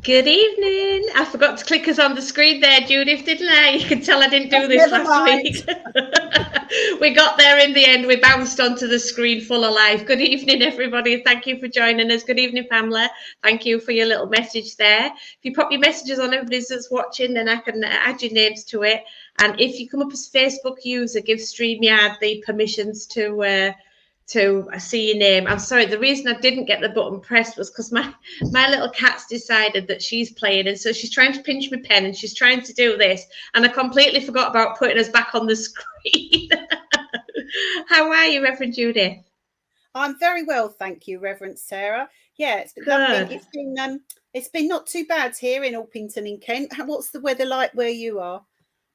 Good evening. I forgot to click us on the screen there, Judith, didn't I? You can tell I didn't do this Never last mind. week. We got there in the end. We bounced onto the screen full of life. Good evening, everybody. Thank you for joining us. Good evening, Pamela. Thank you for your little message there. If you pop your messages on everybody that's watching, then I can add your names to it. And if you come up as a Facebook user, give StreamYard the permissions to see your name. I'm sorry, the reason I didn't get the button pressed was because my little cat's decided that she's playing, and so she's trying to pinch my pen and she's trying to do this, and I completely forgot about putting us back on the screen. How are you, Reverend Judith? I'm very well, thank you, Reverend Sarah. Yeah, it's been lovely. It's been not too bad here in Orpington in Kent. What's the weather like where you are?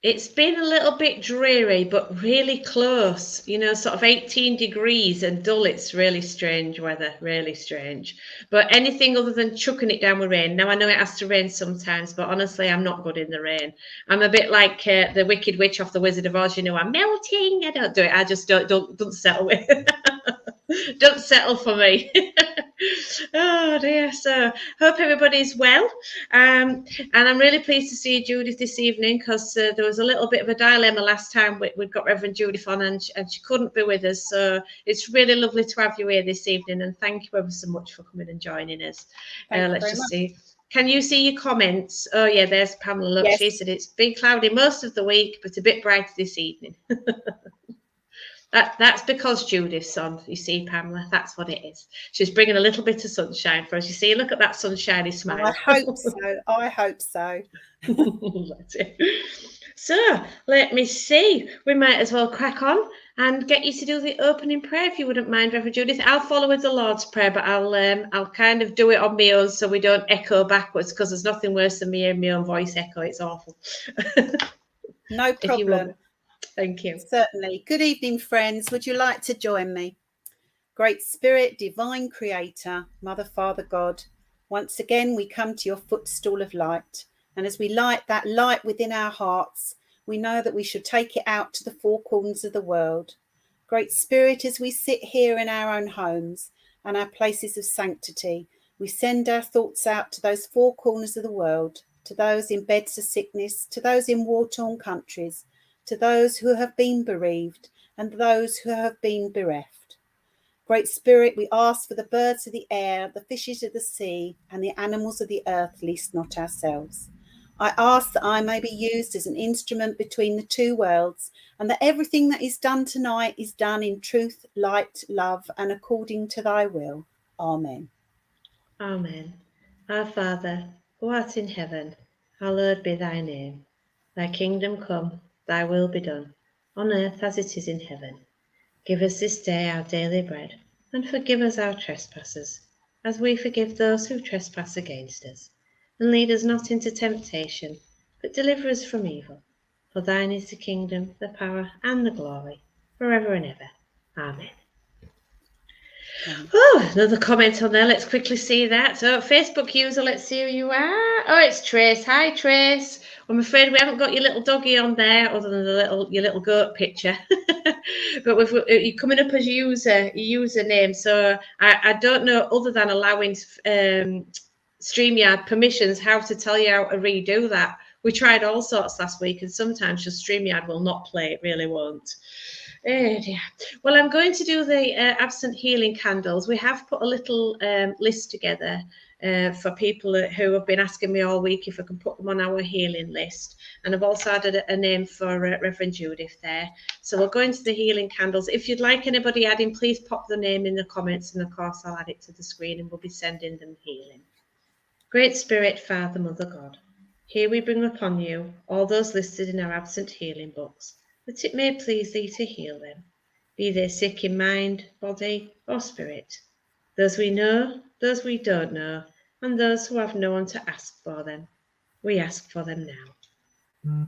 It's been a little bit dreary, but really close, sort of 18 degrees and dull. It's really strange weather, really strange. But anything other than chucking it down with rain. Now, I know it has to rain sometimes, but honestly, I'm not good in the rain. I'm a bit like the Wicked Witch off the Wizard of Oz, I'm melting. I don't do it. I just don't settle with it. Don't settle for me. Oh dear. So hope everybody's well. And I'm really pleased to see Judith this evening, because there was a little bit of a dilemma last time we got Reverend Judith on, and she couldn't be with us. So it's really lovely to have you here this evening, and thank you ever so much for coming and joining us. Let's just see. Can you see your comments? Oh yeah, there's Pamela. Look, yes. She said it's been cloudy most of the week, but a bit brighter this evening. That's because Judith's on, you see, Pamela. That's what it is. She's bringing a little bit of sunshine for us. You see, look at that sunshiny smile. I hope so. I hope so. So, let me see. We might as well crack on and get you to do the opening prayer, if you wouldn't mind, Reverend Judith. I'll follow with the Lord's Prayer, but I'll kind of do it on my own so we don't echo backwards, because there's nothing worse than me hearing my own voice echo. It's awful. No problem. Thank you. Certainly. Good evening, friends. Would you like to join me? Great Spirit, Divine Creator, Mother, Father, God, once again we come to your footstool of light. And as we light that light within our hearts, we know that we should take it out to the four corners of the world. Great Spirit, as we sit here in our own homes and our places of sanctity, we send our thoughts out to those four corners of the world, to those in beds of sickness, to those in war-torn countries, to those who have been bereaved and those who have been bereft. Great Spirit, we ask for the birds of the air, the fishes of the sea, and the animals of the earth, least not ourselves. I ask that I may be used as an instrument between the two worlds, and that everything that is done tonight is done in truth, light, love, and according to thy will. Amen. Amen. Our Father, who art in heaven, hallowed be thy name. Thy kingdom come, thy will be done, on earth as it is in heaven. Give us this day our daily bread, and forgive us our trespasses, as we forgive those who trespass against us. And lead us not into temptation, but deliver us from evil. For thine is the kingdom, the power, and the glory, forever and ever. Amen. Oh, another comment on there. Let's quickly see that. So, Facebook user, let's see who you are. Oh, it's Trace. Hi, Trace. I'm afraid we haven't got your little doggy on there, other than your little goat picture. But you're coming up as your username. So I don't know, other than allowing StreamYard permissions, how to tell you how to redo that. We tried all sorts last week, and sometimes just StreamYard will not play. It really won't. Oh dear. Well, I'm going to do the absent healing candles. We have put a little list together for people who have been asking me all week if I can put them on our healing list. And I've also added a name for Reverend Judith there. So we'll go into the healing candles. If you'd like anybody adding, please pop the name in the comments, and of course I'll add it to the screen, and we'll be sending them healing. Great Spirit, Father, Mother, God, here we bring upon you all those listed in our absent healing books, that it may please thee to heal them, be they sick in mind, body, or spirit, those we know, those we don't know, and those who have no one to ask for them. We ask for them now.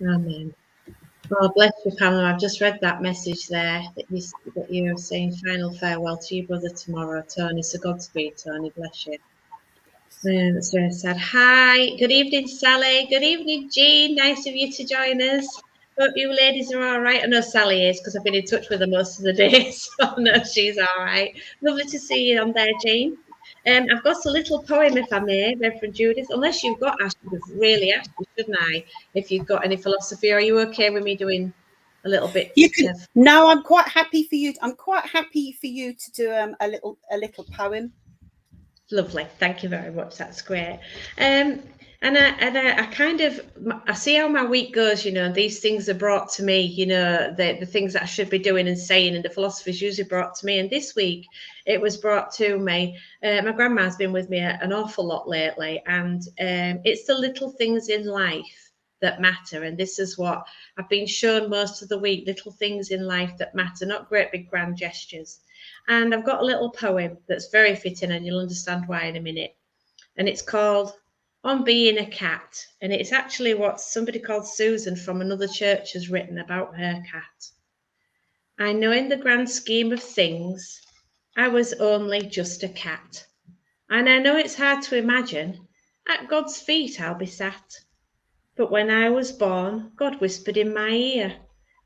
Amen. Oh, bless you, Pamela. I've just read that message there that you're saying final farewell to your brother tomorrow, Tony. So Godspeed, Tony. Bless you. That's very sad. Hi, good evening, Sally. Good evening, Jean. Nice of you to join us. Hope you ladies are all right. I know Sally is because I've been in touch with her most of the day, so I know she's all right. Lovely to see you on there, Jean. I've got a little poem, if I may, Reverend Judith. Unless you've got, I should have really asked you, shouldn't I? If you've got any philosophy, are you okay with me doing a little bit? You can. No, I'm quite happy for you. I'm quite happy for you to do a little poem. Lovely, thank you very much. That's great. And I kind of I see how my week goes. You know, these things are brought to me. You know, the things that I should be doing and saying, and the philosophy is usually brought to me. And this week, it was brought to me. My grandma's been with me an awful lot lately, and it's the little things in life that matter. And this is what I've been shown most of the week: little things in life that matter, not great big grand gestures. And I've got a little poem that's very fitting, and you'll understand why in a minute. And it's called On Being a Cat. And it's actually what somebody called Susan from another church has written about her cat. I know in the grand scheme of things, I was only just a cat. And I know it's hard to imagine, at God's feet I'll be sat. But when I was born, God whispered in my ear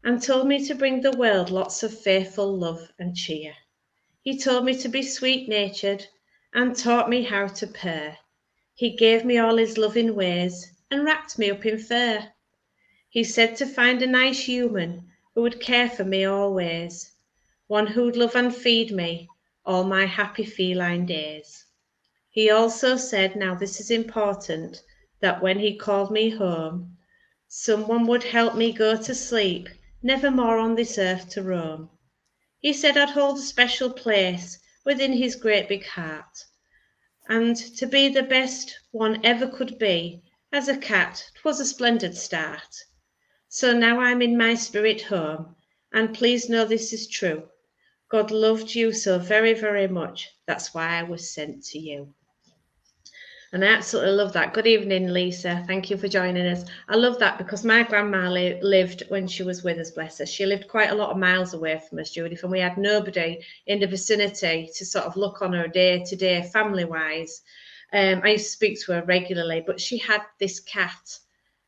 and told me to bring the world lots of faithful love and cheer. He told me to be sweet-natured and taught me how to purr. He gave me all his loving ways and wrapped me up in fur. He said to find a nice human who would care for me always, one who'd love and feed me all my happy feline days. He also said, now this is important, that when he called me home, someone would help me go to sleep, never more on this earth to roam. He said I'd hold a special place within his great big heart, and to be the best one ever could be, as a cat, 'twas a splendid start. So now I'm in my spirit home, and please know this is true. God loved you so very, very much, that's why I was sent to you. And I absolutely love that. Good evening, Lisa. Thank you for joining us. I love that because my grandma lived when she was with us, bless her. She lived quite a lot of miles away from us, Judith, and we had nobody in the vicinity to sort of look on her day to day, family wise. I used to speak to her regularly, but she had this cat,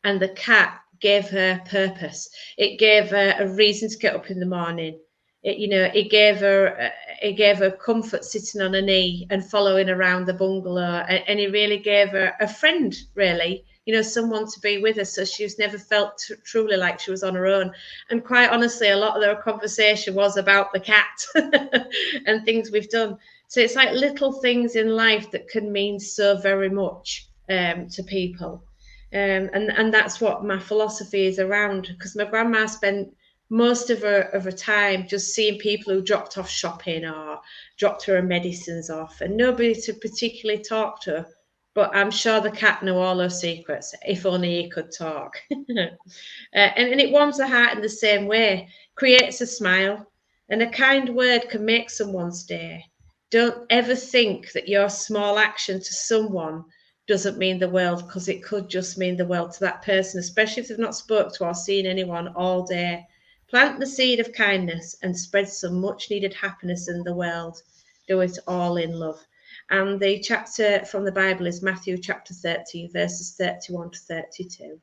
and the cat gave her purpose. It gave her a reason to get up in the morning. It gave her comfort sitting on her knee and following around the bungalow, and it really gave her a friend, really, someone to be with her, so she was never felt truly like she was on her own. And quite honestly, a lot of their conversation was about the cat and things we've done. So it's like little things in life that can mean so very much to people, and that's what my philosophy is around, because my grandma spent most of her time just seeing people who dropped off shopping or dropped her medicines off, and nobody to particularly talk to her. But I'm sure the cat knew all her secrets, if only he could talk. And it warms the heart in the same way, creates a smile, and a kind word can make someone's day. Don't ever think that your small action to someone doesn't mean the world, because it could just mean the world to that person, especially if they've not spoke to or seen anyone all day. Plant the seed of kindness and spread some much needed happiness in the world. Do it all in love. And the chapter from the Bible is Matthew chapter 13, verses 31 to 32.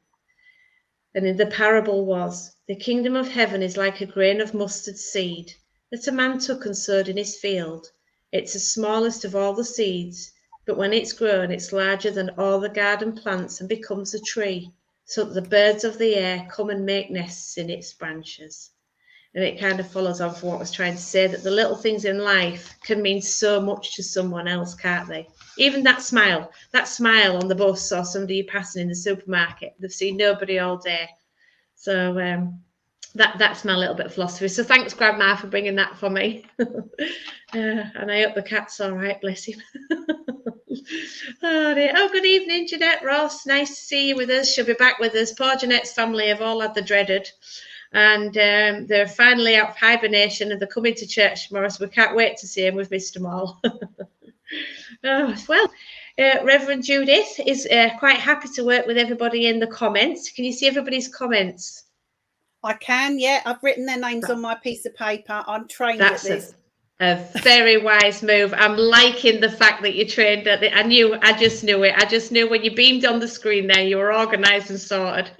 And in the parable was, the kingdom of heaven is like a grain of mustard seed that a man took and sowed in his field. It's the smallest of all the seeds, but when it's grown, it's larger than all the garden plants and becomes a tree, so that the birds of the air come and make nests in its branches. And it kind of follows on from what I was trying to say, that the little things in life can mean so much to someone else, can't they? Even that smile on the bus, or somebody you're passing in the supermarket, they've seen nobody all day. So that's my little bit of philosophy. So thanks, Grandma, for bringing that for me. And I hope the cat's all right, bless him. Oh, dear. Oh, good evening, Jeanette Ross. Nice to see you with us. She'll be back with us. Poor Jeanette's family have all had the dreaded. And they're finally out of hibernation, and they're coming to church tomorrow, so we can't wait to see him with Mr. Moll. Oh, well, Reverend Judith is quite happy to work with everybody in the comments. Can you see everybody's comments? I can, yeah. I've written their names on my piece of paper. I'm trained at this. A very wise move. I'm liking the fact that you trained at it. I just knew it. I just knew when you beamed on the screen there, you were organised and sorted.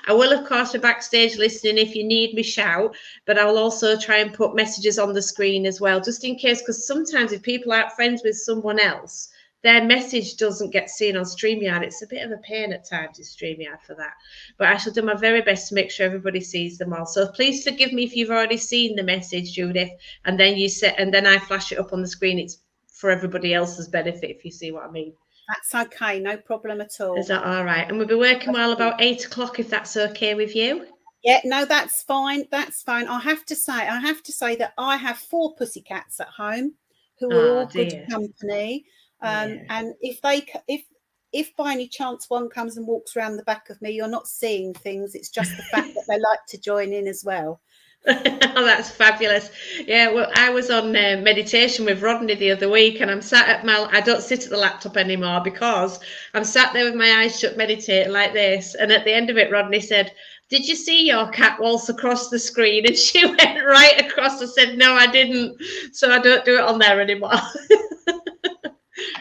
I will, of course, be backstage listening. If you need me, shout. But I'll also try and put messages on the screen as well, just in case, because sometimes if people aren't friends with someone else, their message doesn't get seen on StreamYard. It's a bit of a pain at times in StreamYard for that. But I shall do my very best to make sure everybody sees them all. So please forgive me if you've already seen the message, Judith, and then I flash it up on the screen. It's for everybody else's benefit, if you see what I mean. That's okay, no problem at all. Is that all right? And we'll be working well about 8 o'clock, if that's okay with you. Yeah, no, that's fine. That's fine. I have to say that I have 4 pussycats at home who are all good company. And if by any chance one comes and walks around the back of me, you're not seeing things. It's just the fact that they like to join in as well. Oh, that's fabulous. Yeah, well, I was on meditation with Rodney the other week, and I'm sat at I don't sit at the laptop anymore because I'm sat there with my eyes shut meditating like this. And at the end of it, Rodney said, "Did you see your cat waltz across the screen?" And she went right across. I said, "No, I didn't." So I don't do it on there anymore.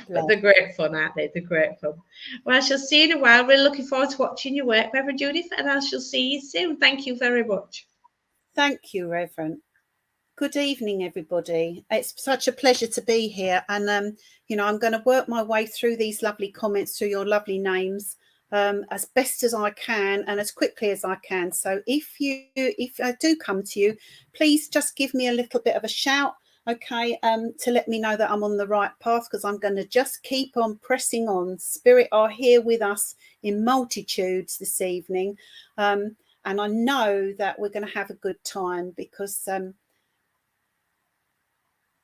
But they're great fun, aren't they? They're great fun. Well, I shall see you in a while. We're looking forward to watching your work, Reverend Judith, and I shall see you soon. Thank you very much. Thank you, Reverend. Good evening, everybody. It's such a pleasure to be here. And, I'm going to work my way through these lovely comments, through your lovely names, as best as I can and as quickly as I can. So if I do come to you, please just give me a little bit of a shout, okay, to let me know that I'm on the right path, because I'm going to just keep on pressing on. Spirit are here with us in multitudes this evening. And I know that we're going to have a good time, because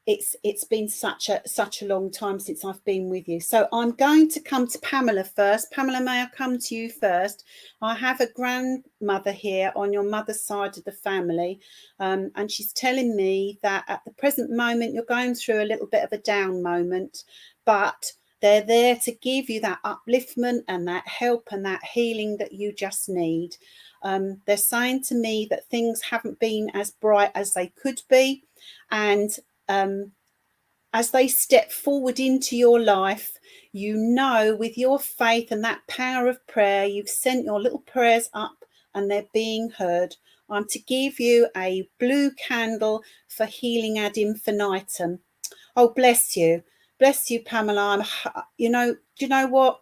it's been such a long time since I've been with you. So I'm going to come to Pamela first. Pamela, may I come to you first? I have a grandmother here on your mother's side of the family, and she's telling me that at the present moment you're going through a little bit of a down moment, but they're there to give you that upliftment and that help and that healing that you just need. They're saying to me that things haven't been as bright as they could be, and as they step forward into your life, with your faith and that power of prayer, you've sent your little prayers up and they're being heard. I'm to give you a blue candle for healing ad infinitum. Oh, bless you, Pamela. Do you know what?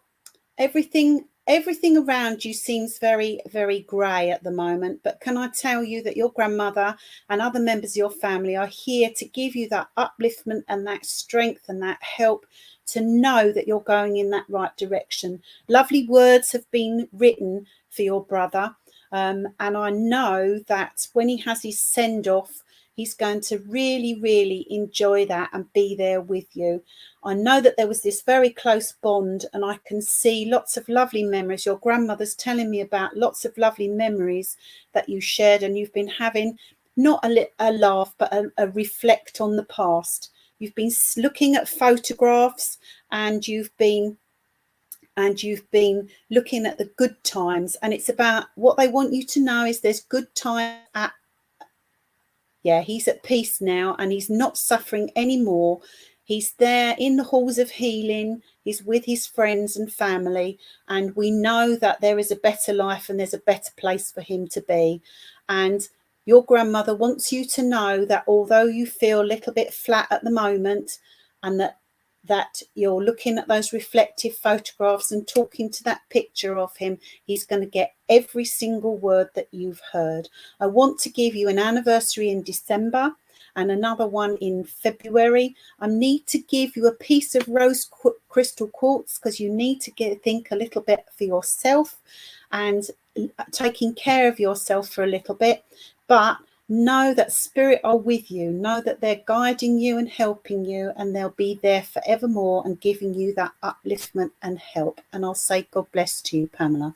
Everything around you seems very, very grey at the moment. But can I tell you that your grandmother and other members of your family are here to give you that upliftment and that strength and that help to know that you're going in that right direction. Lovely words have been written for your brother. And I know that when he has his send-off, he's going to really, really enjoy that and be there with you. I know that there was this very close bond, and I can see lots of lovely memories. Your grandmother's telling me about lots of lovely memories that you shared, and you've been having not a laugh, but a reflect on the past. You've been looking at photographs, and you've been looking at the good times, and it's about what they want you to know is there's good times at. Yeah, he's at peace now, and he's not suffering anymore. He's there in the halls of healing. He's with his friends and family, and we know that there is a better life and there's a better place for him to be. And your grandmother wants you to know that although you feel a little bit flat at the moment, and that you're looking at those reflective photographs and talking to that picture of him, he's going to get every single word that you've heard. I want to give you an anniversary in December and another one in February. I need to give you a piece of rose crystal quartz, because you need to think a little bit for yourself and taking care of yourself for a little bit. But know that Spirit are with you. Know that they're guiding you and helping you, and they'll be there forevermore and giving you that upliftment and help. And I'll say God bless to you, Pamela.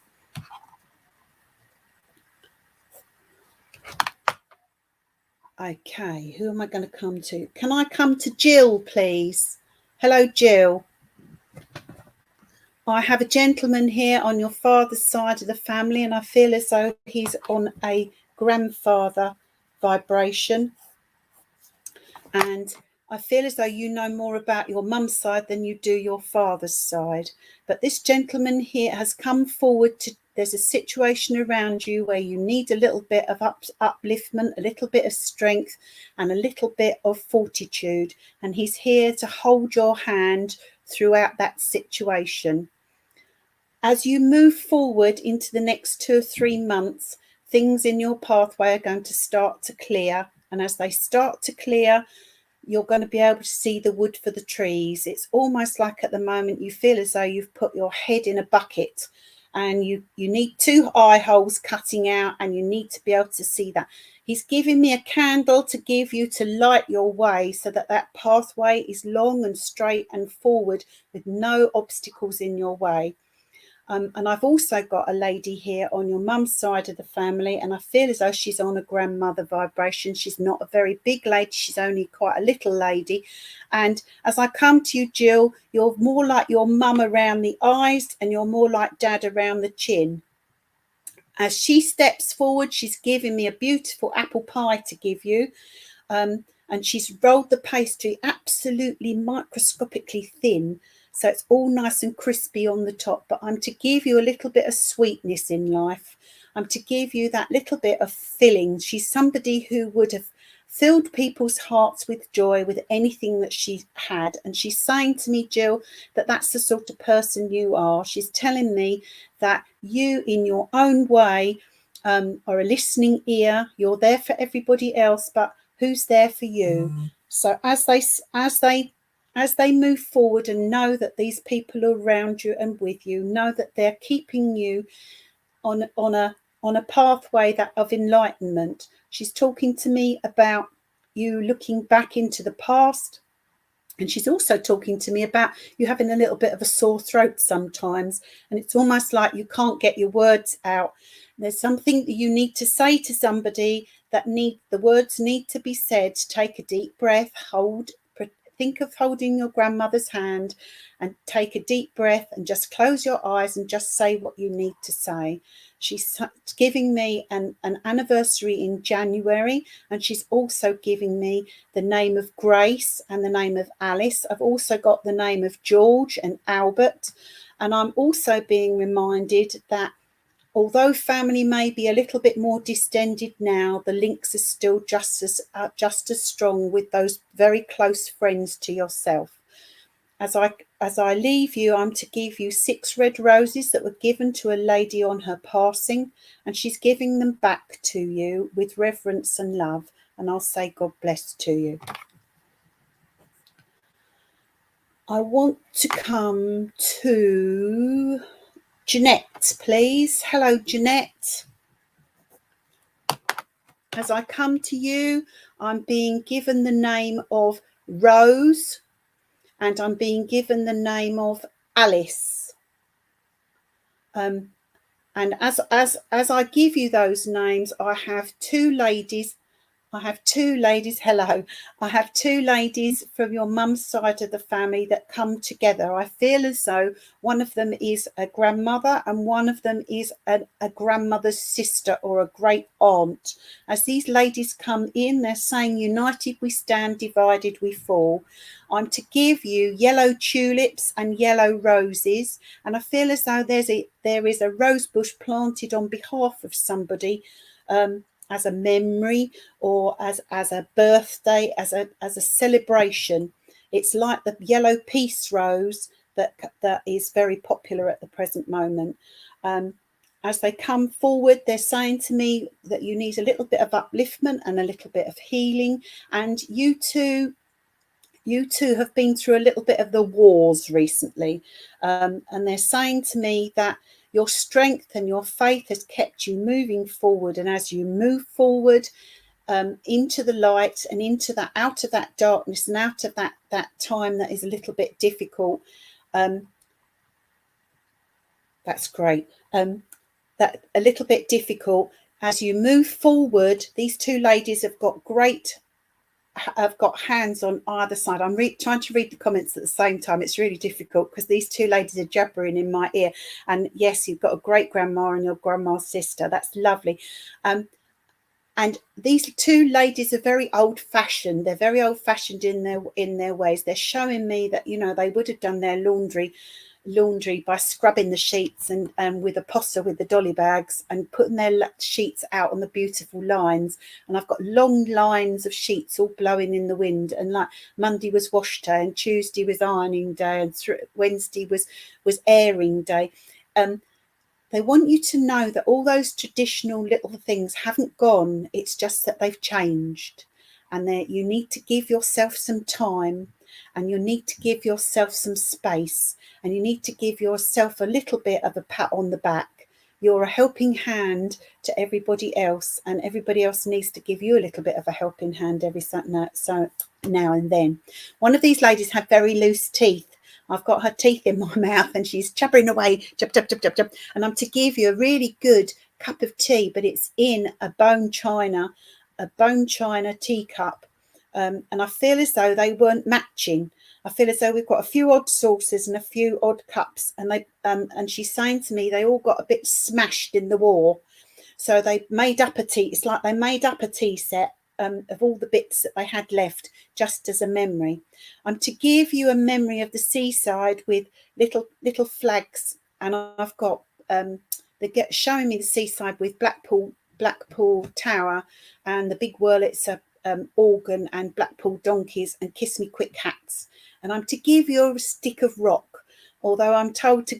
Okay, who am I going to come to? Can I come to Jill, please? Hello, Jill. I have a gentleman here on your father's side of the family, and I feel as though he's on a grandfather vibration. And I feel as though you know more about your mum's side than you do your father's side. But this gentleman here has come forward to, there's a situation around you where you need a little bit of upliftment, a little bit of strength, and a little bit of fortitude. And he's here to hold your hand throughout that situation. As you move forward into the next 2 or 3 months, things in your pathway are going to start to clear. And as they start to clear, you're going to be able to see the wood for the trees. It's almost like at the moment you feel as though you've put your head in a bucket and you need 2 eye holes cutting out, and you need to be able to see that. He's giving me a candle to give you to light your way so that that pathway is long and straight and forward with no obstacles in your way. And I've also got a lady here on your mum's side of the family, and I feel as though she's on a grandmother vibration. She's not a very big lady, she's only quite a little lady. And as I come to you, Jill, you're more like your mum around the eyes, and you're more like dad around the chin. As she steps forward, she's giving me a beautiful apple pie to give you. And she's rolled the pastry absolutely microscopically thin, so it's all nice and crispy on the top. But I'm to give you a little bit of sweetness in life. I'm to give you that little bit of filling. She's somebody who would have filled people's hearts with joy with anything that she had. And she's saying to me, Jill, that that's the sort of person you are. She's telling me that you, in your own way, are a listening ear. You're there for everybody else, but who's there for you? So as they move forward and know that these people are around you and with you, know that they're keeping you on a pathway that of enlightenment. She's talking to me about you looking back into the past, and she's also talking to me about you having a little bit of a sore throat sometimes, and it's almost like you can't get your words out. There's something that you need to say to somebody that the words need to be said. Take a deep breath, think of holding your grandmother's hand, and take a deep breath and just close your eyes and just say what you need to say. She's giving me an anniversary in January, and she's also giving me the name of Grace and the name of Alice. I've also got the name of George and Albert, and I'm also being reminded that although family may be a little bit more distended now, the links are still just as strong with those very close friends to yourself. As I leave you, I'm to give you 6 red roses that were given to a lady on her passing, and she's giving them back to you with reverence and love. And I'll say God bless to you. I want to come to Jeanette, please. Hello, Jeanette. As I come to you, I'm being given the name of Rose, and I'm being given the name of Alice. And as I give you those names, I have 2 ladies. Hello. I have 2 ladies from your mum's side of the family that come together. I feel as though one of them is a grandmother and one of them is a grandmother's sister or a great aunt. As these ladies come in, they're saying, united we stand, divided we fall. I'm to give you yellow tulips and yellow roses. And I feel as though there is a rose bush planted on behalf of somebody, as a memory or as a birthday, as a celebration. It's like the yellow peace rose that is very popular at the present moment. As they come forward, they're saying to me that you need a little bit of upliftment and a little bit of healing. And you two have been through a little bit of the wars recently. And they're saying to me that your strength and your faith has kept you moving forward. And as you move forward into the light and out of that darkness and out of that time that is a little bit difficult, that's great. That a little bit difficult. As you move forward, these 2 ladies have got great have got hands on either side. I'm trying to read the comments at the same time. It's really difficult because these two ladies are jabbering in my ear. And yes, you've got a great grandma and your grandma's sister. That's lovely. And these two ladies are very old-fashioned. They're very old-fashioned in their ways. They're showing me that, you know, they would have done their laundry by scrubbing the sheets and with a posser with the dolly bags and putting their sheets out on the beautiful lines. And I've got long lines of sheets all blowing in the wind. And like Monday was wash day, and Tuesday was ironing day, and Wednesday was airing day. They want you to know that all those traditional little things haven't gone. It's just that they've changed, and that you need to give yourself some time, and you need to give yourself some space, and you need to give yourself a little bit of a pat on the back. You're a helping hand to everybody else, and everybody else needs to give you a little bit of a helping hand every so now and then. One of these ladies had very loose teeth. I've got her teeth in my mouth and she's chubbering away, chub, chub, chub, chub, chub. And I'm to give you a really good cup of tea, but it's in a bone china teacup. And I feel as though they weren't matching. I feel as though we've got a few odd saucers and a few odd cups. And and she's saying to me, they all got a bit smashed in the war. So they made up a tea. It's like they made up a tea set of all the bits that they had left, just as a memory. I'm to give you a memory of the seaside with little flags, and I've got they're showing me the seaside with Blackpool Tower and the big Wurlitzer organ and Blackpool donkeys and kiss me quick hats. And I'm to give you a stick of rock, although I'm told to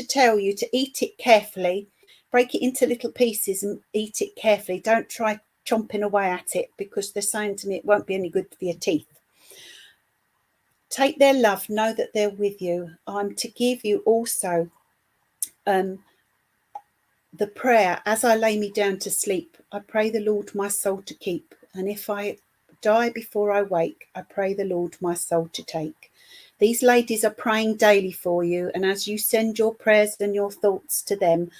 tell you to eat it carefully, break it into little pieces and eat it carefully. Don't try chomping away at it, because they're saying to me it won't be any good for your teeth. Take their love, know that they're with you. I'm to give you also the prayer, as I lay me down to sleep, I pray the Lord my soul to keep, and if I die before I wake, I pray the Lord my soul to take. These ladies are praying daily for you, and as you send your prayers and your thoughts to them,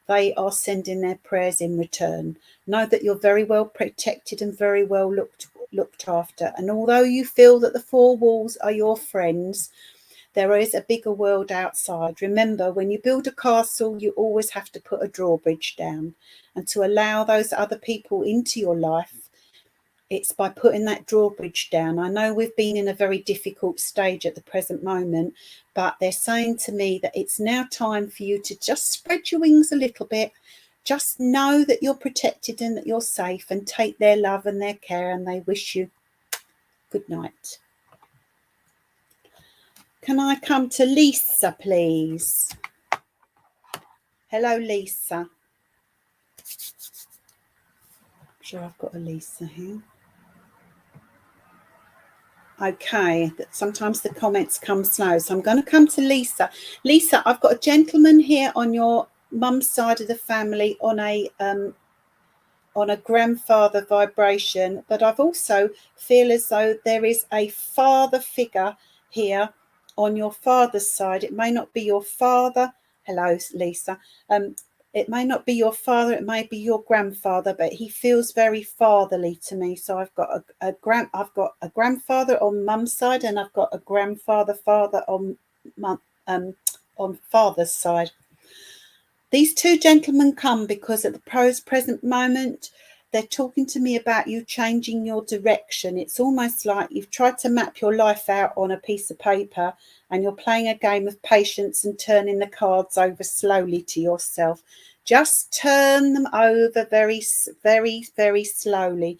they are sending their prayers in return. Know that you're very well protected and very well looked after. And although you feel that the four walls are your friends, there is a bigger world outside. Remember, when you build a castle, you always have to put a drawbridge down. And to allow those other people into your life, it's by putting that drawbridge down. I know we've been in a very difficult stage at the present moment, but they're saying to me that it's now time for you to just spread your wings a little bit. Just know that you're protected and that you're safe, and take their love and their care, and they wish you good night. Can I come to Lisa, please? Hello, Lisa. I'm sure I've got a Lisa here. Okay, sometimes the comments come slow, so I'm going to come to Lisa. Lisa, I've got a gentleman here on your mum's side of the family on a grandfather vibration, but I've also feel as though there is a father figure here on your father's side. It may not be your father. Hello, Lisa. It may not be your father, it may be your grandfather, but he feels very fatherly to me. So I've got a grandfather on mum's side, and I've got a father on father's side. These two gentlemen come because at the present moment, they're talking to me about you changing your direction. It's almost like you've tried to map your life out on a piece of paper, and you're playing a game of patience and turning the cards over slowly to yourself. Just turn them over very, very, very slowly,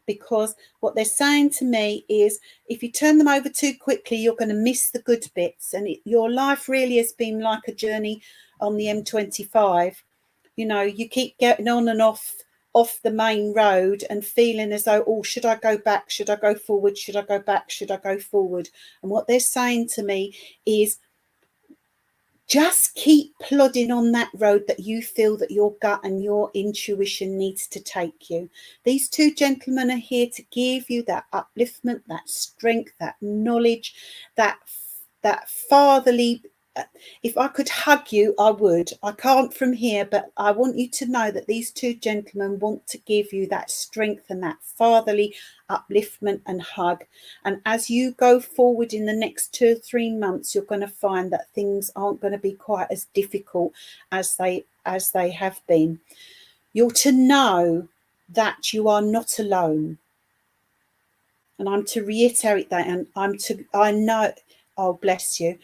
because what they're saying to me is if you turn them over too quickly, you're going to miss the good bits. And your life really has been like a journey on the M25. You know, you keep getting on and off the main road and feeling as though, oh, should I go back? Should I go forward? Should I go back? Should I go forward? And what they're saying to me is just keep plodding on that road that you feel that your gut and your intuition needs to take you. These two gentlemen are here to give you that upliftment, that strength, that knowledge, that fatherly if I could hug you, I would. I can't from here, but I want you to know that these two gentlemen want to give you that strength and that fatherly upliftment and hug. And as you go forward in the next 2 or 3 months, you're going to find that things aren't going to be quite as difficult as they have been. You're to know that you are not alone. And I'm to reiterate that, and I know, oh bless you.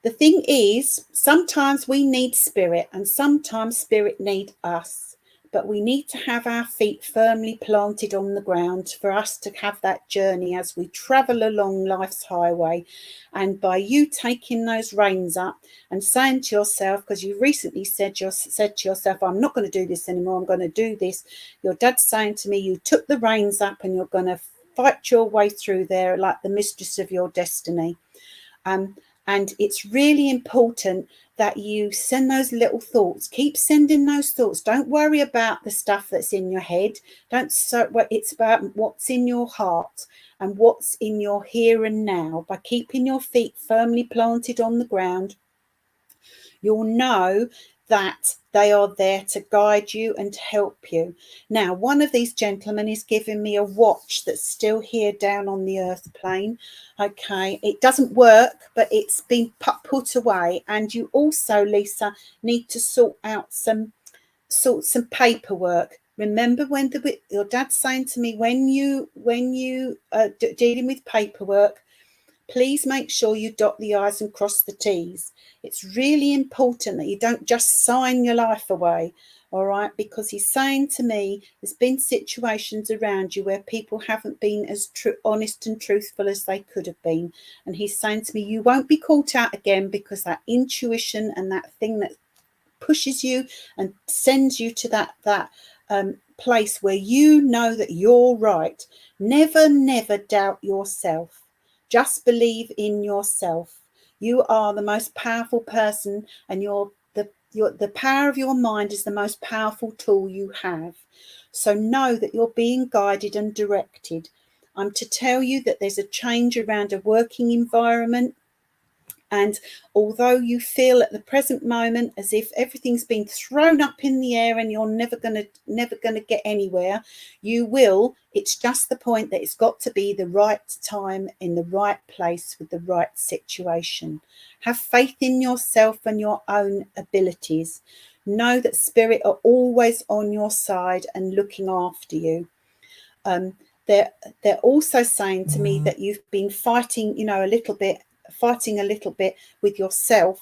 The thing is, sometimes we need spirit and sometimes spirit need us, but we need to have our feet firmly planted on the ground for us to have that journey as we travel along life's highway. And by you taking those reins up and saying to yourself, because you recently said to yourself, I'm not going to do this anymore, I'm going to do this. Your dad's saying to me, you took the reins up and you're going to fight your way through there like the mistress of your destiny. And it's really important that you send those little thoughts. Keep sending those thoughts. Don't worry about the stuff that's in your head. It's about what's in your heart and what's in your here and now. By keeping your feet firmly planted on the ground, you'll know that they are there to guide you and to help you. Now, one of these gentlemen is giving me a watch that's still here down on the earth plane. Okay, it doesn't work, but it's been put away. And you also, Lisa, need to sort some paperwork. Remember when your dad's saying to me, when you are dealing with paperwork, please make sure you dot the I's and cross the T's. It's really important that you don't just sign your life away, all right? Because he's saying to me, there's been situations around you where people haven't been as honest and truthful as they could have been. And he's saying to me, you won't be caught out again, because that intuition and that thing that pushes you and sends you to that place where you know that you're right. Never doubt yourself. Just believe in yourself. You are the most powerful person, and the power of your mind is the most powerful tool you have. So know that you're being guided and directed. I'm to tell you that there's a change around a working environment. And although you feel at the present moment as if everything's been thrown up in the air and you're never gonna get anywhere, you will. It's just the point that it's got to be the right time in the right place with the right situation. Have faith in yourself and your own abilities. Know that spirit are always on your side and looking after you. They're also saying to me that you've been fighting, a little bit with yourself,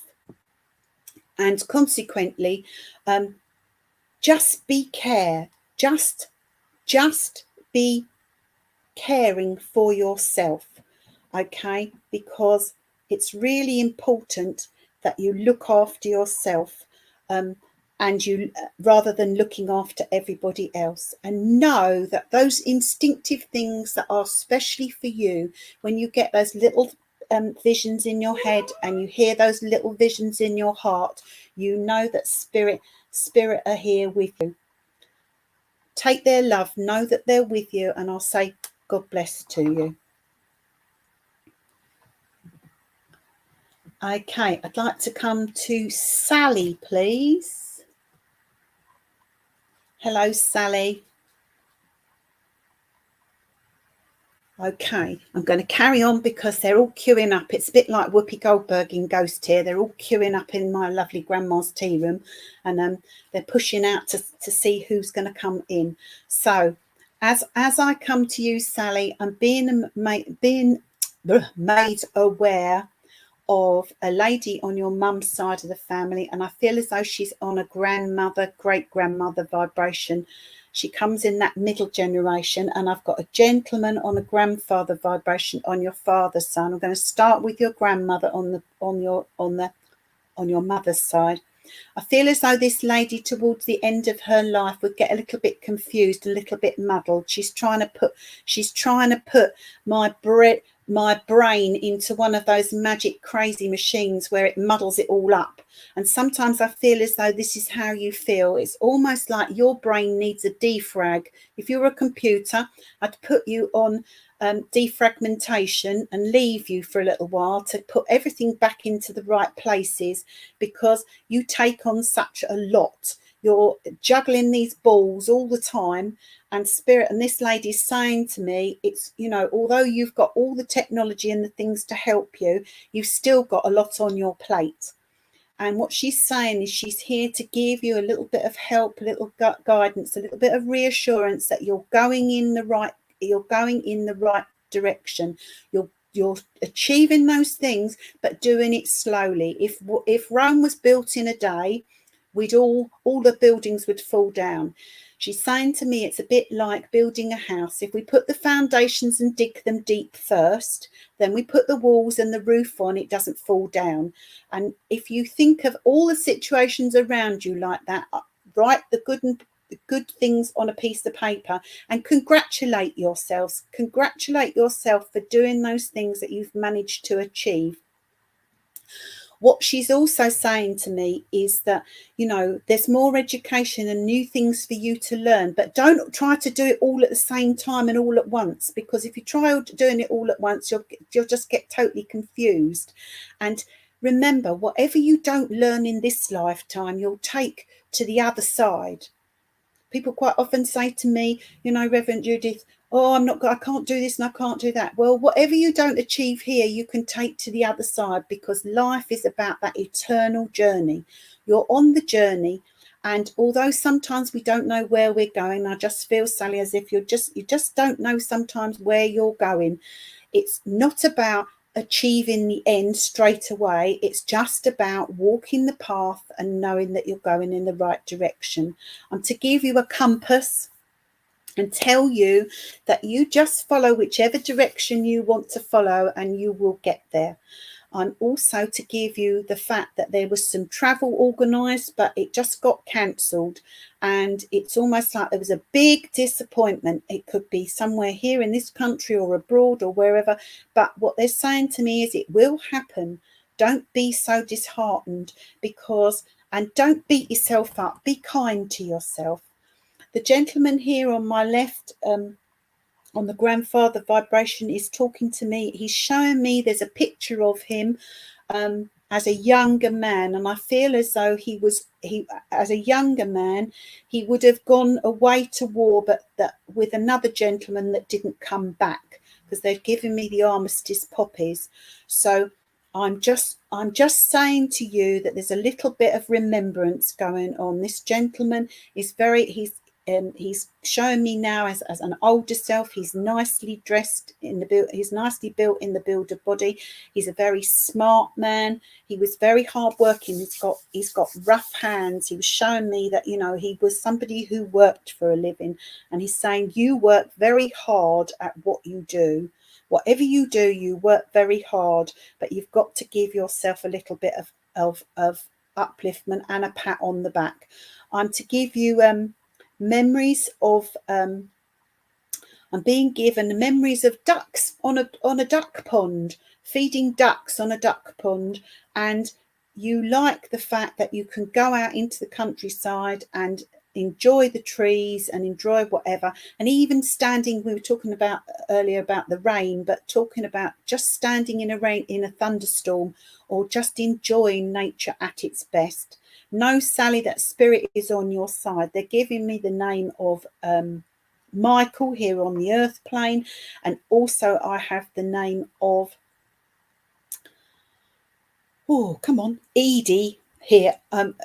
and consequently, just be caring for yourself, okay? Because it's really important that you look after yourself, and you, rather than looking after everybody else. And know that those instinctive things that are specially for you, when you get those little visions in your head and you hear those little visions in your heart, you know that spirit are here with you. Take their love, know that they're with you, and I'll say God bless to you. Okay, I'd like to come to Sally, please. Hello, Sally. Okay, I'm going to carry on because they're all queuing up. It's a bit like Whoopi Goldberg in Ghost here. They're all queuing up in my lovely grandma's tea room, and they're pushing out to see who's going to come in. So as I come to you, Sally, I'm being made aware of a lady on your mum's side of the family, and I feel as though she's on a grandmother, great-grandmother vibration. She comes in that middle generation, and I've got a gentleman on a grandfather vibration on your father's side. I'm going to start with your grandmother on your mother's side. I feel as though this lady towards the end of her life would get a little bit confused, a little bit muddled. She's trying to put my brain into one of those magic crazy machines where it muddles it all up. And sometimes I feel as though this is how you feel. It's almost like your brain needs a defrag. If you're a computer, I'd put you on defragmentation and leave you for a little while to put everything back into the right places, because you take on such a lot. You're juggling these balls all the time, and spirit, and this lady's saying to me, it's, you know, although you've got all the technology and the things to help you, you've still got a lot on your plate. And what she's saying is she's here to give you a little bit of help, a little guidance, a little bit of reassurance that you're going in the right direction. You're achieving those things, but doing it slowly. If Rome was built in a day, we'd all the buildings would fall down. She's saying to me it's a bit like building a house. If we put the foundations and dig them deep first, then we put the walls and the roof on, it doesn't fall down. And if you think of all the situations around you like that, write the good things on a piece of paper and congratulate yourself for doing those things that you've managed to achieve. What she's also saying to me is that, you know, there's more education and new things for you to learn, but don't try to do it all at the same time and all at once, because if you try doing it all at once, you'll just get totally confused. And remember, whatever you don't learn in this lifetime, you'll take to the other side. People quite often say to me, you know, Reverend Judith, oh, I can't do this and I can't do that. Well, whatever you don't achieve here, you can take to the other side, because life is about that eternal journey. You're on the journey. And although sometimes we don't know where we're going, I just feel, Sally, as if you just don't know sometimes where you're going. It's not about achieving the end straight away. It's just about walking the path and knowing that you're going in the right direction. I'm to give you a compass and tell you that you just follow whichever direction you want to follow and you will get there. I'm also to give you the fact that there was some travel organised, but it just got cancelled, and it's almost like there was a big disappointment. It could be somewhere here in this country or abroad or wherever, but what they're saying to me is it will happen. Don't be so disheartened, and don't beat yourself up. Be kind to yourself. The gentleman here on my left, on the grandfather vibration, is talking to me. He's showing me there's a picture of him as a younger man, and I feel as though he as a younger man he would have gone away to war, but that with another gentleman that didn't come back, because they've given me the Amethyst poppies. So I'm just saying to you that there's a little bit of remembrance going on. This gentleman is he's showing me now as an older self. He's nicely dressed he's nicely built in the builder body. He's a very smart man. He was very hardworking. He's got rough hands. He was showing me that, you know, he was somebody who worked for a living, and he's saying you work very hard at what you do. Whatever you do, you work very hard, but you've got to give yourself a little bit of upliftment and a pat on the back. I'm to give you memories of I'm being given memories of ducks on a duck pond, feeding ducks on a duck pond, and you like the fact that you can go out into the countryside and enjoy the trees and enjoy whatever. And even standing, we were talking about earlier about the rain, but talking about just standing in a thunderstorm, or just enjoying nature at its best. Know, Sally, that spirit is on your side. They're giving me the name of Michael here on the earth plane, and also I have the name of Edie here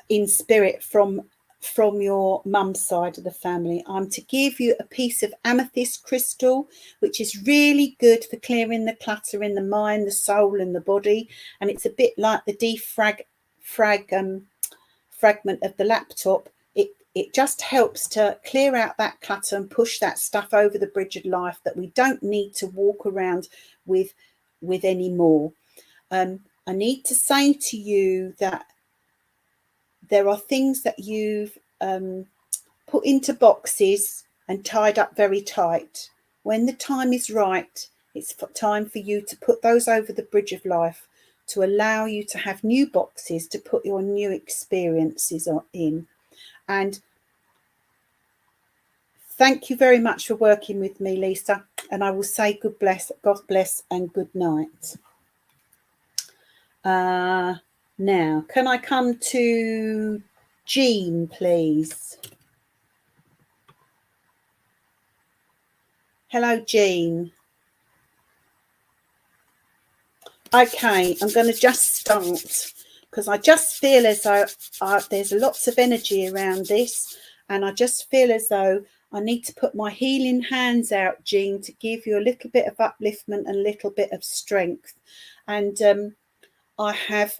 in spirit from your mum's side of the family. I'm to give you a piece of amethyst crystal, which is really good for clearing the clutter in the mind, the soul and the body, and it's a bit like the fragment of the laptop. It just helps to clear out that clutter and push that stuff over the bridge of life that we don't need to walk around with anymore. I need to say to you that there are things that you've put into boxes and tied up very tight. When the time is right, it's time for you to put those over the bridge of life, to allow you to have new boxes to put your new experiences in. And thank you very much for working with me, Lisa. And I will say God bless and good night. Now, can I come to Jean, please? Hello, Jean. Okay, I'm going to just start because I just feel as though there's lots of energy around this, and I just feel as though I need to put my healing hands out, Jean, to give you a little bit of upliftment and a little bit of strength. And I've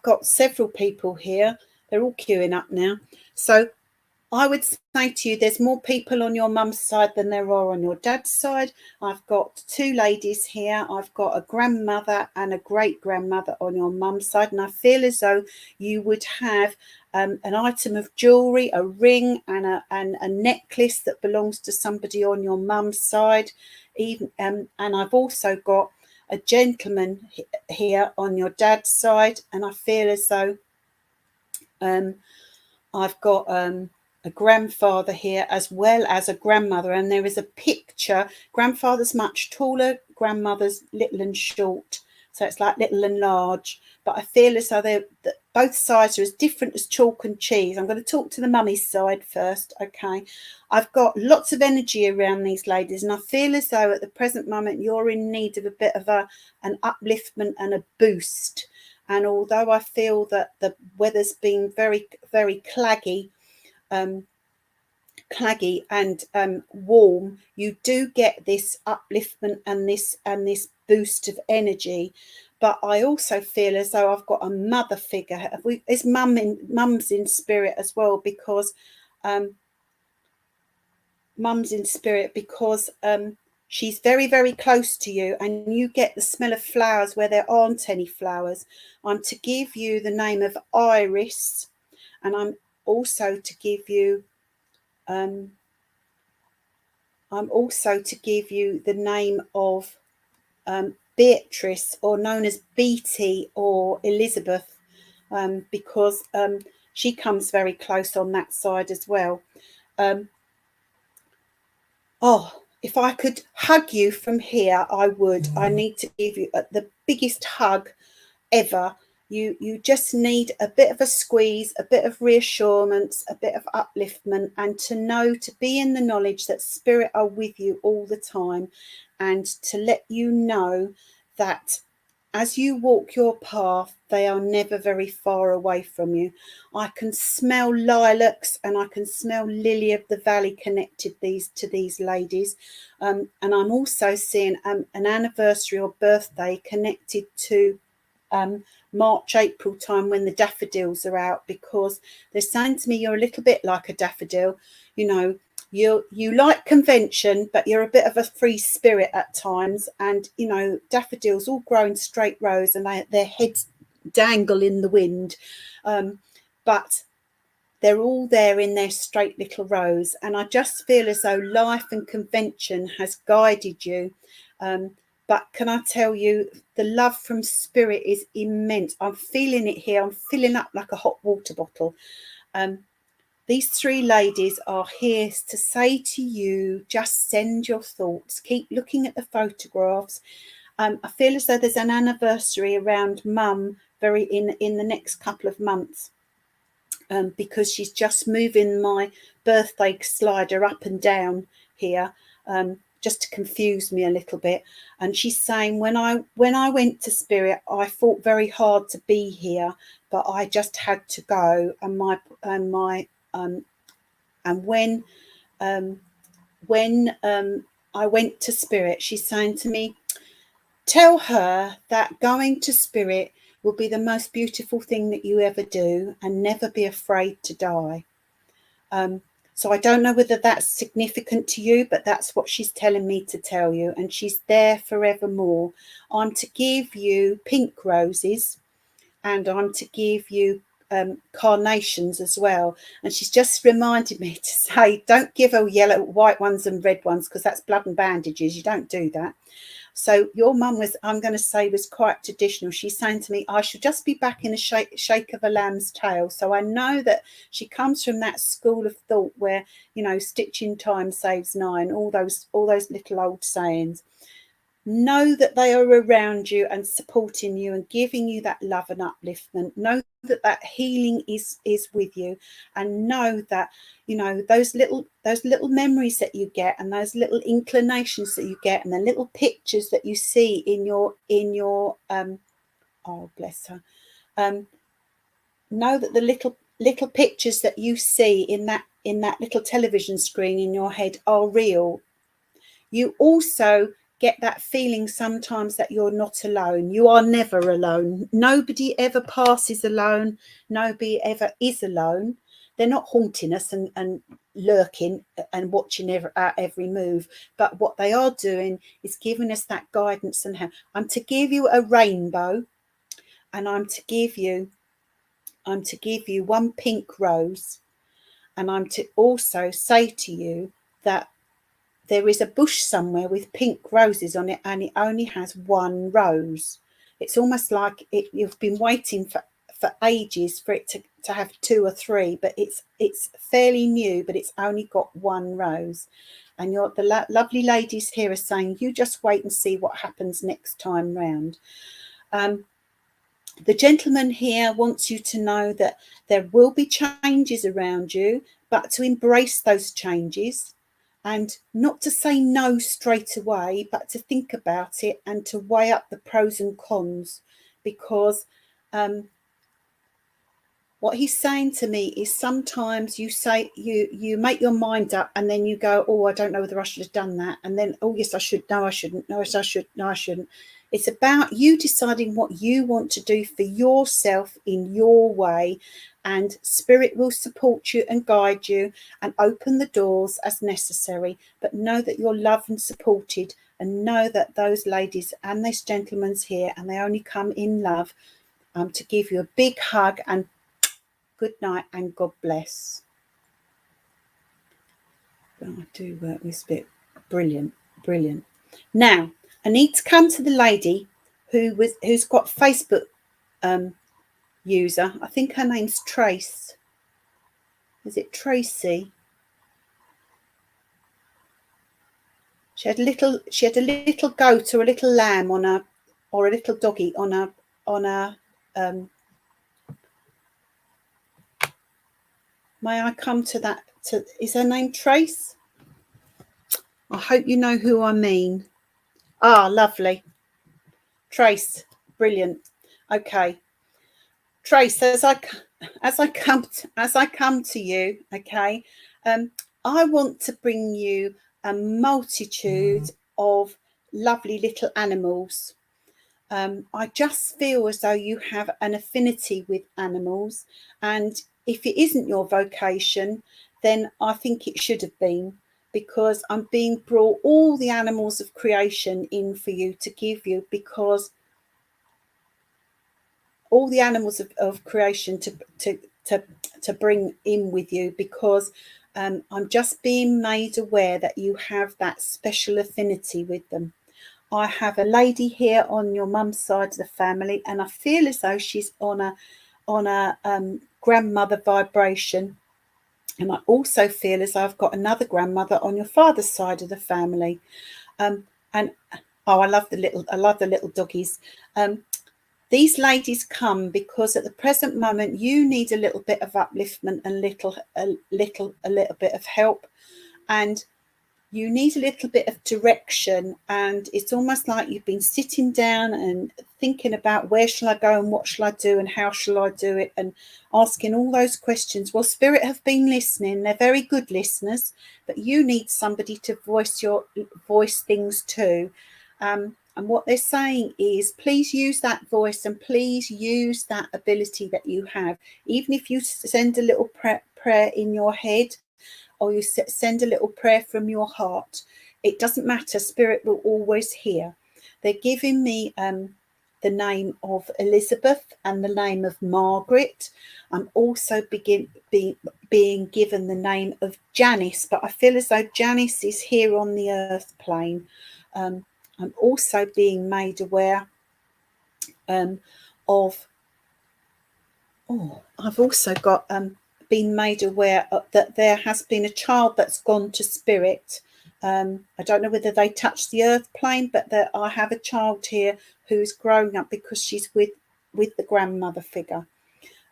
got several people here. They're all queuing up now. So I would say to you, there's more people on your mum's side than there are on your dad's side. I've got two ladies here. I've got a grandmother and a great-grandmother on your mum's side. And I feel as though you would have an item of jewellery, a ring and a necklace that belongs to somebody on your mum's side. And I've also got a gentleman here on your dad's side. And I feel as though I've got a grandfather here as well as a grandmother, and there is a picture. Grandfather's much taller, grandmother's little and short, so it's like little and large. But I feel as though both sides are as different as chalk and cheese. I'm going to talk to the mummy's side first. Okay, I've got lots of energy around these ladies, and I feel as though at the present moment you're in need of a bit of an upliftment and a boost. And although I feel that the weather's been very, very claggy and warm, you do get this upliftment and this boost of energy. But I also feel as though I've got a mother figure. It's mum's in spirit as well, because mum's in spirit because she's very, very close to you, and you get the smell of flowers where there aren't any flowers. I'm to give you the name of Iris, and I'm also to give you the name of Beatrice, or known as Beatty or Elizabeth, because she comes very close on that side as well. If I could hug you from here, I would. I need to give you the biggest hug ever. You just need a bit of a squeeze, a bit of reassurance, a bit of upliftment, and to be in the knowledge that spirit are with you all the time, and to let you know that as you walk your path, they are never very far away from you. I can smell lilacs and I can smell lily of the valley connected to these ladies. And I'm also seeing an anniversary or birthday connected to March, April time, when the daffodils are out, because they're saying to me you're a little bit like a daffodil. You know, you like convention, but you're a bit of a free spirit at times. And, you know, daffodils all grow in straight rows and their heads dangle in the wind. But they're all there in their straight little rows. And I just feel as though life and convention has guided you. But can I tell you, the love from spirit is immense. I'm feeling it here. I'm filling up like a hot water bottle. These three ladies are here to say to you, just send your thoughts. Keep looking at the photographs. I feel as though there's an anniversary around mum in the next couple of months, because she's just moving my birthday slider up and down here, just to confuse me a little bit. And she's saying, when I went to spirit, I fought very hard to be here, but I just had to go. And when I went to spirit, she's saying to me, tell her that going to spirit will be the most beautiful thing that you ever do, and never be afraid to die. So I don't know whether that's significant to you, but that's what she's telling me to tell you. And she's there forevermore. I'm to give you pink roses, and I'm to give you carnations as well. And she's just reminded me to say, don't give her yellow, white ones and red ones, because that's blood and bandages. You don't do that. So your mum was, I'm going to say, was quite traditional. She's saying to me, I should just be back in a shake of a lamb's tail. So I know that she comes from that school of thought where, you know, stitching time saves nine, all those little old sayings. Know that they are around you and supporting you and giving you that love and upliftment. Know that that healing is with you, and know that, you know, those little memories that you get, and those little inclinations that you get, and the little pictures that you see in your oh bless her, know that the little pictures that you see in that little television screen in your head are real. You also get that feeling sometimes that you're not alone. You are never alone. Nobody ever passes alone. Nobody ever is alone. They're not haunting us and lurking and watching every move. But what they are doing is giving us that guidance and help. I'm to give you a rainbow, and I'm to give you one pink rose, and I'm to also say to you that there is a bush somewhere with pink roses on it, and it only has one rose. It's almost like you've been waiting for ages for it to have two or three, but it's fairly new, but it's only got one rose. And the lovely ladies here are saying, you just wait and see what happens next time round. The gentleman here wants you to know that there will be changes around you, but to embrace those changes, and not to say no straight away, but to think about it and to weigh up the pros and cons. Because what he's saying to me is sometimes you say you make your mind up, and then you go, oh, I don't know whether I should have done that, and then, oh yes I should, no I shouldn't, no yes I should, no I shouldn't. It's about you deciding what you want to do for yourself in your way, and spirit will support you and guide you and open the doors as necessary. But know that you're loved and supported, and know that those ladies and those gentlemen's here, and they only come in love, to give you a big hug and good night and God bless. But I do work this bit. Brilliant. Now I need to come to the lady who's got Facebook user. I think her name's Trace. Is it Tracy? She had a little goat or a little lamb on her, or a little doggy on her. May I come to that? Is her name Trace? I hope you know who I mean. Ah, lovely. Trace, brilliant. Okay, Trace, as I come to you, okay, I want to bring you a multitude of lovely little animals. I just feel as though you have an affinity with animals, and if it isn't your vocation, then I think it should have been, because I'm being brought all the animals of creation in for you to give you, because all the animals of creation to bring in with you, because I'm just being made aware that you have that special affinity with them. I have a lady here on your mum's side of the family, and I feel as though she's on a grandmother vibration. And I also feel as though I've got another grandmother on your father's side of the family. And oh, I love the little doggies. These ladies come because at the present moment you need a little bit of upliftment and a little bit of help, and you need a little bit of direction. And it's almost like you've been sitting down and thinking about, where shall I go and what shall I do and how shall I do it, and asking all those questions. Well, Spirit have been listening. They're very good listeners, but you need somebody to voice things to. And what they're saying is, please use that voice, and please use that ability that you have. Even if you send a little prayer in your head, or you send a little prayer from your heart, it doesn't matter. Spirit will always hear. They're giving me the name of Elizabeth and the name of Margaret. I'm also being given the name of Janice, but I feel as though Janice is here on the earth plane. I'm also being made aware I've also got been made aware that there has been a child that's gone to spirit. I don't know whether they touched the earth plane, but I have a child here who's growing up because she's with the grandmother figure,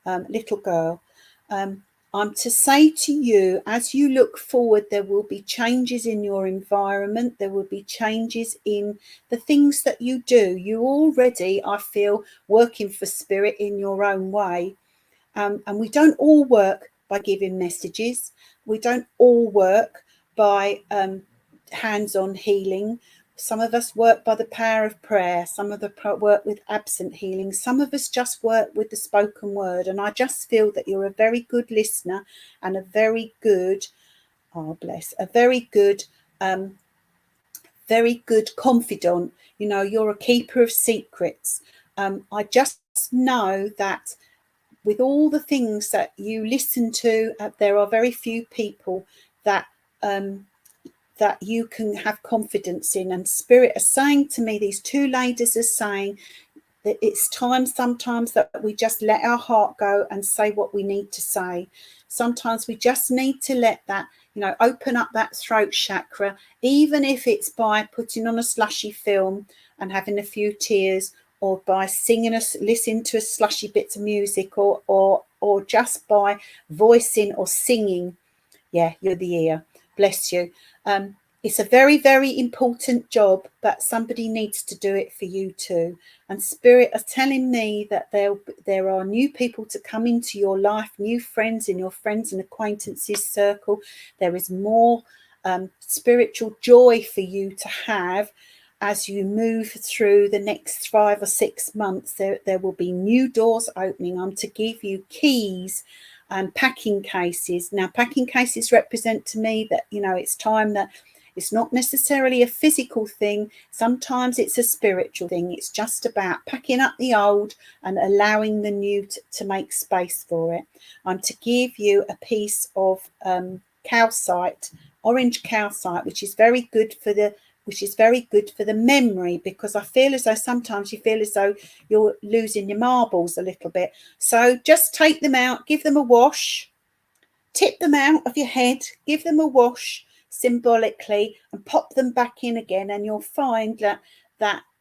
little girl. I'm to say to you, as you look forward, there will be changes in your environment. There will be changes in the things that you do. You already, I feel, working for spirit in your own way. And we don't all work by giving messages. We don't all work by hands-on healing. Some of us work by the power of prayer. Some of us work with absent healing. Some of us just work with the spoken word. And I just feel that you're a very good listener and a very good, a very good confidant. You know, you're a keeper of secrets. I just know that with all the things that you listen to, there are very few people that that you can have confidence in. And Spirit are saying to me, these two ladies are saying that it's time sometimes that we just let our heart go and say what we need to say. Sometimes we just need to let that, you know, open up that throat chakra, even if it's by putting on a slushy film and having a few tears, or by listening to a slushy bits of music, or just by voicing or singing. Yeah, you're the ear. Bless you. It's a very, very important job, but somebody needs to do it for you too. And Spirit are telling me that there are new people to come into your life, new friends in your friends and acquaintances circle. There is more spiritual joy for you to have as you move through the next 5 or 6 months. There will be new doors opening. I'm to give you keys and packing cases. Now, packing cases represent to me that, you know, it's time that it's not necessarily a physical thing. Sometimes it's a spiritual thing. It's just about packing up the old and allowing the new to make space for it. I'm to give you a piece of calcite, orange calcite, which is very good for the memory, because I feel as though sometimes you feel as though you're losing your marbles a little bit. So just take them out, give them a wash, tip them out of your head, give them a wash symbolically, and pop them back in again, and you'll find that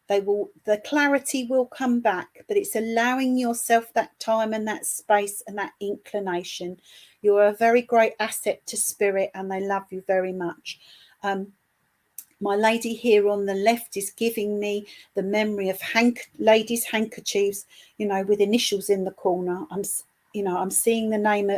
the clarity will come back. But it's allowing yourself that time and that space and that inclination. You are a very great asset to Spirit, and they love you very much. My lady here on the left is giving me the memory of ladies' handkerchiefs, you know, with initials in the corner. I'm seeing the name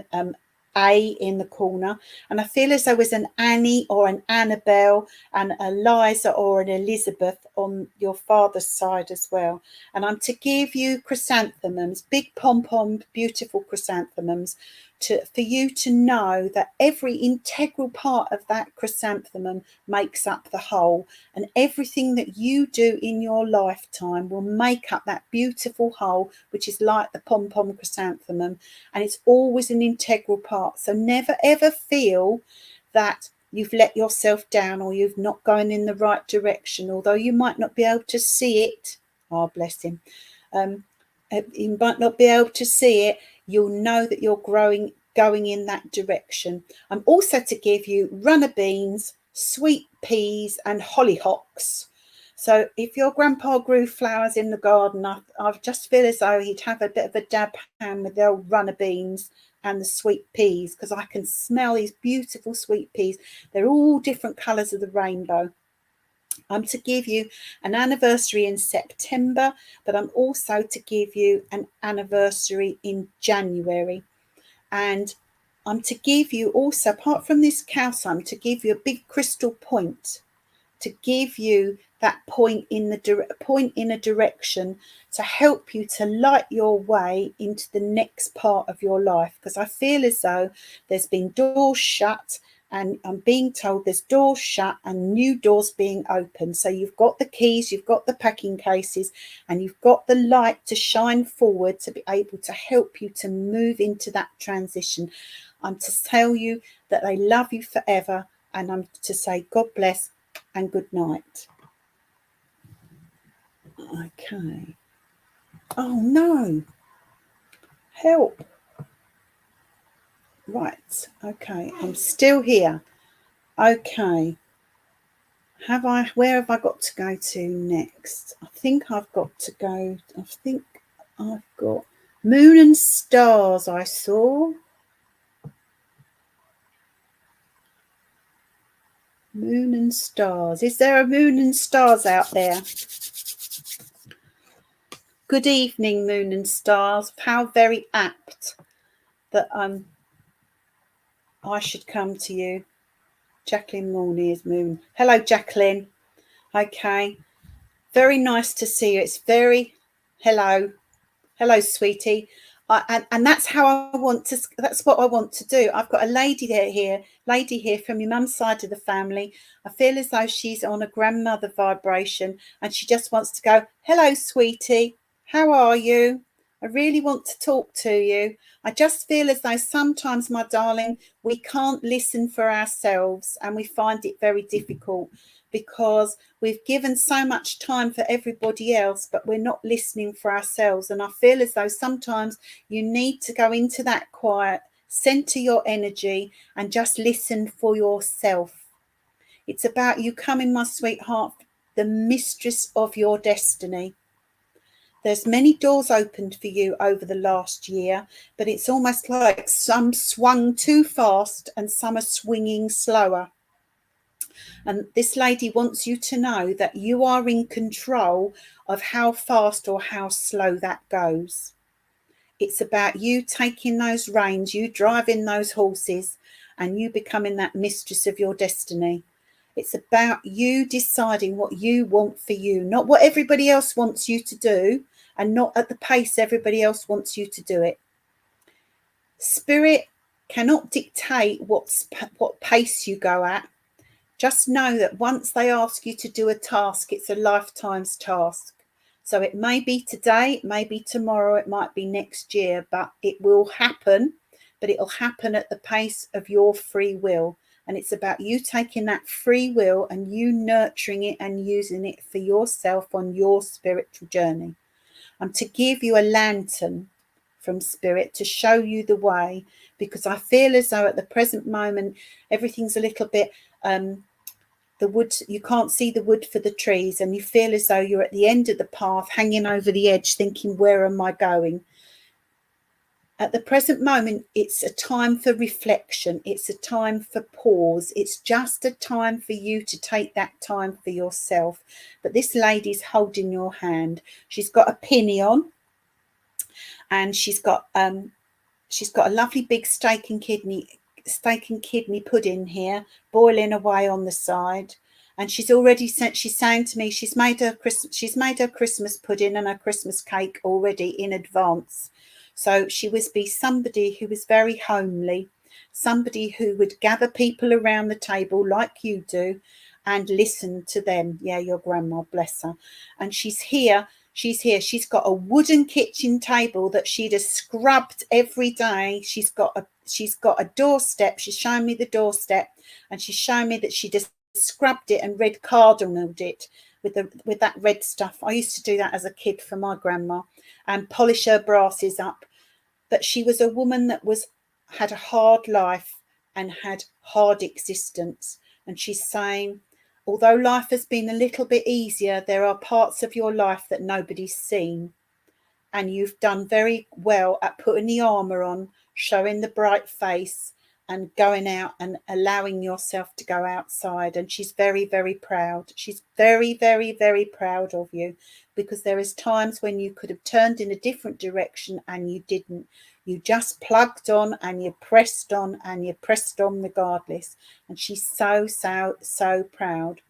A in the corner, and I feel as though there's an Annie or an Annabelle and a Liza or an Elizabeth on your father's side as well. And I'm to give you chrysanthemums, big pom-pom, beautiful chrysanthemums, for you to know that every integral part of that chrysanthemum makes up the whole, and everything that you do in your lifetime will make up that beautiful whole, which is like the pom-pom chrysanthemum, and it's always an integral part. So never ever feel that you've let yourself down or you've not going in the right direction, although you might not be able to see it. Oh, bless him. You might not be able to see it. You'll know that you're going in that direction. I'm also to give you runner beans, sweet peas and hollyhocks. So if your grandpa grew flowers in the garden, I just feel as though he'd have a bit of a dab hand with the old runner beans and the sweet peas, because I can smell these beautiful sweet peas. They're all different colours of the rainbow. I'm to give you an anniversary in September, but I'm also to give you an anniversary in January. And I'm to give you also, apart from this calcite, I'm to give you a big crystal point, to give you that point in a direction to help you to light your way into the next part of your life. Because I feel as though there's been doors shut, and I'm being told there's doors shut and new doors being opened. So you've got the keys, you've got the packing cases, and you've got the light to shine forward to be able to help you to move into that transition. I'm to tell you that they love you forever, and I'm to say God bless and good night. Okay. Oh, no. Help. Right. Okay. I'm still here. Okay. Where have I got to go to next? I think I've got Moon and Stars I saw. Moon and Stars. Is there a Moon and Stars out there? Good evening, Moon and Stars. How very apt that I should come to you. Jacqueline Morney is Moon. Hello, Jacqueline. Okay. Very nice to see you. It's very... Hello, sweetie. And that's how I want to... That's what I want to do. I've got a lady here from your mum's side of the family. I feel as though she's on a grandmother vibration and she just wants to go, hello, sweetie. How are you? I really want to talk to you. I just feel as though sometimes, my darling, we can't listen for ourselves and we find it very difficult because we've given so much time for everybody else, but we're not listening for ourselves. And I feel as though sometimes you need to go into that quiet, center your energy and just listen for yourself. It's about you coming, my sweetheart, the mistress of your destiny. There's many doors opened for you over the last year, but it's almost like some swung too fast and some are swinging slower. And this lady wants you to know that you are in control of how fast or how slow that goes. It's about you taking those reins, you driving those horses, and you becoming that mistress of your destiny. It's about you deciding what you want for you, not what everybody else wants you to do, and not at the pace everybody else wants you to do it. Spirit cannot dictate what pace you go at. Just know that once they ask you to do a task, it's a lifetime's task. So it may be today, it may be tomorrow, it might be next year, but it will happen. But it'll happen at the pace of your free will. And it's about you taking that free will and you nurturing it and using it for yourself on your spiritual journey. I'm to give you a lantern from Spirit to show you the way, because I feel as though at the present moment, everything's a little bit, the wood, you can't see the wood for the trees, and you feel as though you're at the end of the path, hanging over the edge, thinking, where am I going? At the present moment, it's a time for reflection. It's a time for pause. It's just a time for you to take that time for yourself. But this lady's holding your hand. She's got a pinny on, and she's got a lovely big steak and kidney pudding here, boiling away on the side. And she's saying to me she's made her Christmas pudding and her Christmas cake already in advance. So she would be somebody who was very homely, somebody who would gather people around the table like you do and listen to them. Yeah, your grandma, bless her. And she's here. She's got a wooden kitchen table that she'd have scrubbed every day. She's got a doorstep. She's showing me the doorstep, and she's showing me that she just scrubbed it and red cardinaled it with that red stuff. I used to do that as a kid for my grandma, and polish her brasses up. But she was a woman that had a hard life and had hard existence. And she's saying, although life has been a little bit easier, there are parts of your life that nobody's seen. And you've done very well at putting the armour on, showing the bright face, and going out and allowing yourself to go outside. And she's very, very proud. She's very, very, very proud of you, because there is times when you could have turned in a different direction and you didn't. You just plugged on and you pressed on and you pressed on regardless. And she's so, so, so proud.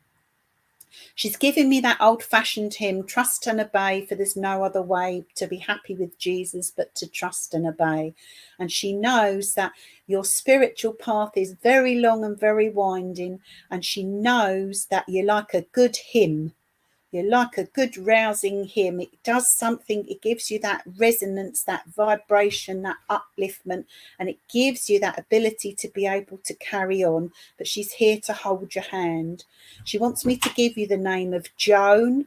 She's giving me that old-fashioned hymn, trust and obey, for there's no other way to be happy with Jesus but to trust and obey. And she knows that your spiritual path is very long and very winding, and she knows that you're like a good hymn. You're like a good rousing hymn. It does something. It gives you that resonance, that vibration, that upliftment, and it gives you that ability to be able to carry on. But she's here to hold your hand. She wants me to give you the name of Joan,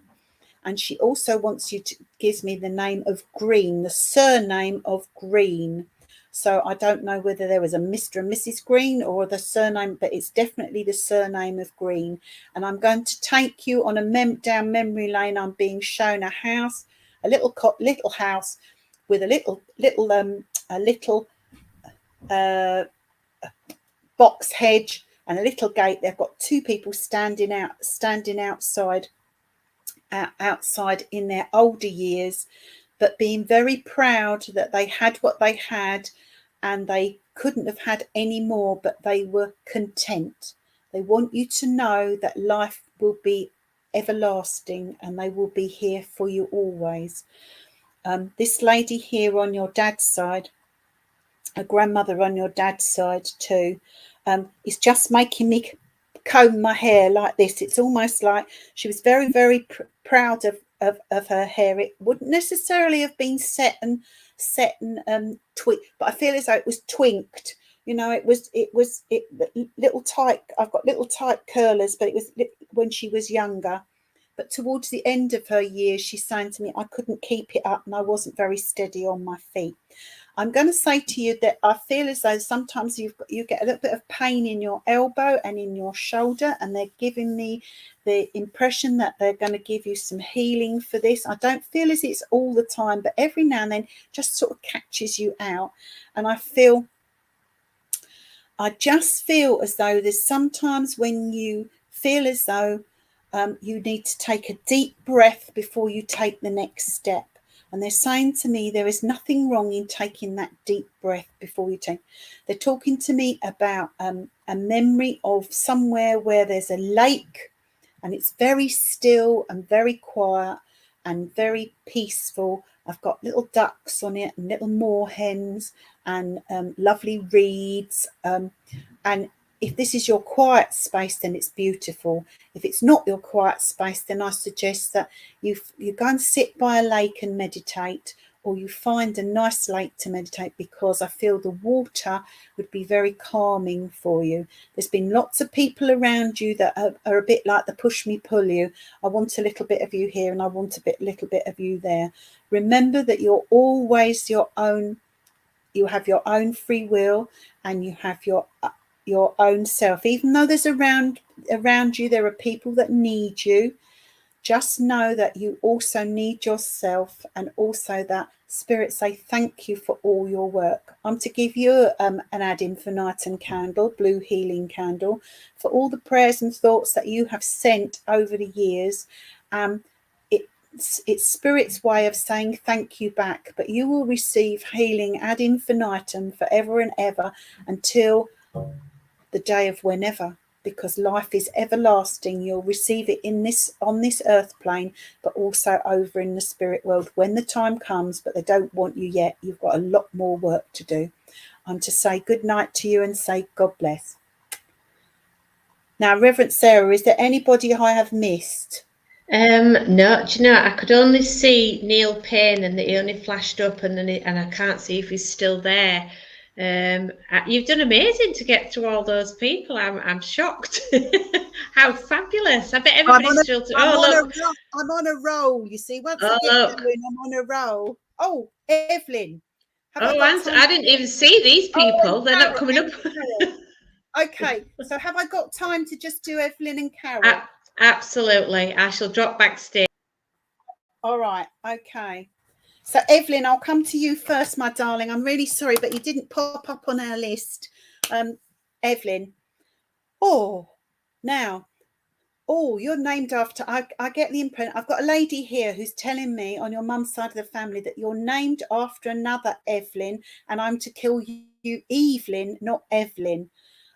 And she also wants you to gives me the name of Green, the surname of Green. So I don't know whether there was a Mr. and Mrs. Green or the surname, but it's definitely the surname of Green. And I'm going to take you on a down memory lane. I'm being shown a house, a little house with a little box hedge and a little gate. They've got two people standing outside in their older years, but being very proud that they had what they had, and they couldn't have had any more, but they were content. They want you to know that life will be everlasting and they will be here for you always. This lady here on your dad's side, a grandmother on your dad's side too, is just making me comb my hair like this. It's almost like she was very, very proud of her hair. It wouldn't necessarily have been set and tweaked, but I feel as though it was twinked. You know, it was little tight. I've got little tight curlers, but it was when she was younger. But towards the end of her years, she's saying to me, I couldn't keep it up and I wasn't very steady on my feet. I'm going to say to you that I feel as though sometimes you get a little bit of pain in your elbow and in your shoulder, and they're giving me the impression that they're going to give you some healing for this. I don't feel as it's all the time, but every now and then just sort of catches you out. And I just feel as though there's sometimes when you feel as though you need to take a deep breath before you take the next step. And they're saying to me, there is nothing wrong in taking that deep breath before you take. They're talking to me about a memory of somewhere where there's a lake and it's very still and very quiet and very peaceful. I've got little ducks on it and little moorhens and lovely reeds. And if this is your quiet space, then it's beautiful. If it's not your quiet space, then I suggest that you go and sit by a lake and meditate, or you find a nice lake to meditate, because I feel the water would be very calming for you. There's been lots of people around you that are a bit like the push me, pull you. I want a little bit of you here and I want a little bit of you there. Remember that you're always your own. You have your own free will and you have your own self. Even though there's around you there are people that need you, just know that you also need yourself, and also that Spirit say thank you for all your work. I'm to give you an ad infinitum candle, blue healing candle, for all the prayers and thoughts that you have sent over the years. It's Spirit's way of saying thank you back, but you will receive healing ad infinitum forever and ever until the day of whenever, because life is everlasting. You'll receive it on this earth plane, but also over in the spirit world when the time comes, but they don't want you yet. You've got a lot more work to do. I'm to say good night to you and say God bless. Now, Reverend Sarah, is there anybody I have missed? No, do you know, I could only see Neil Payne, and he only flashed up, and I can't see if he's still there. You've done amazing to get through all those people. I'm shocked. How fabulous! I bet everybody's still. I'm on a roll. You see, once I get going, I'm on a roll. Oh, Evelyn. I didn't even see these people. They're not coming up. Okay, so have I got time to just do Evelyn and Carol? Absolutely. I shall drop backstage. All right. Okay. So, Evelyn, I'll come to you first, my darling. I'm really sorry, but you didn't pop up on our list. Evelyn. You're named after, I get the impression, I've got a lady here who's telling me on your mum's side of the family that you're named after another Evelyn, and I'm to kill you Evelyn, not Evelyn,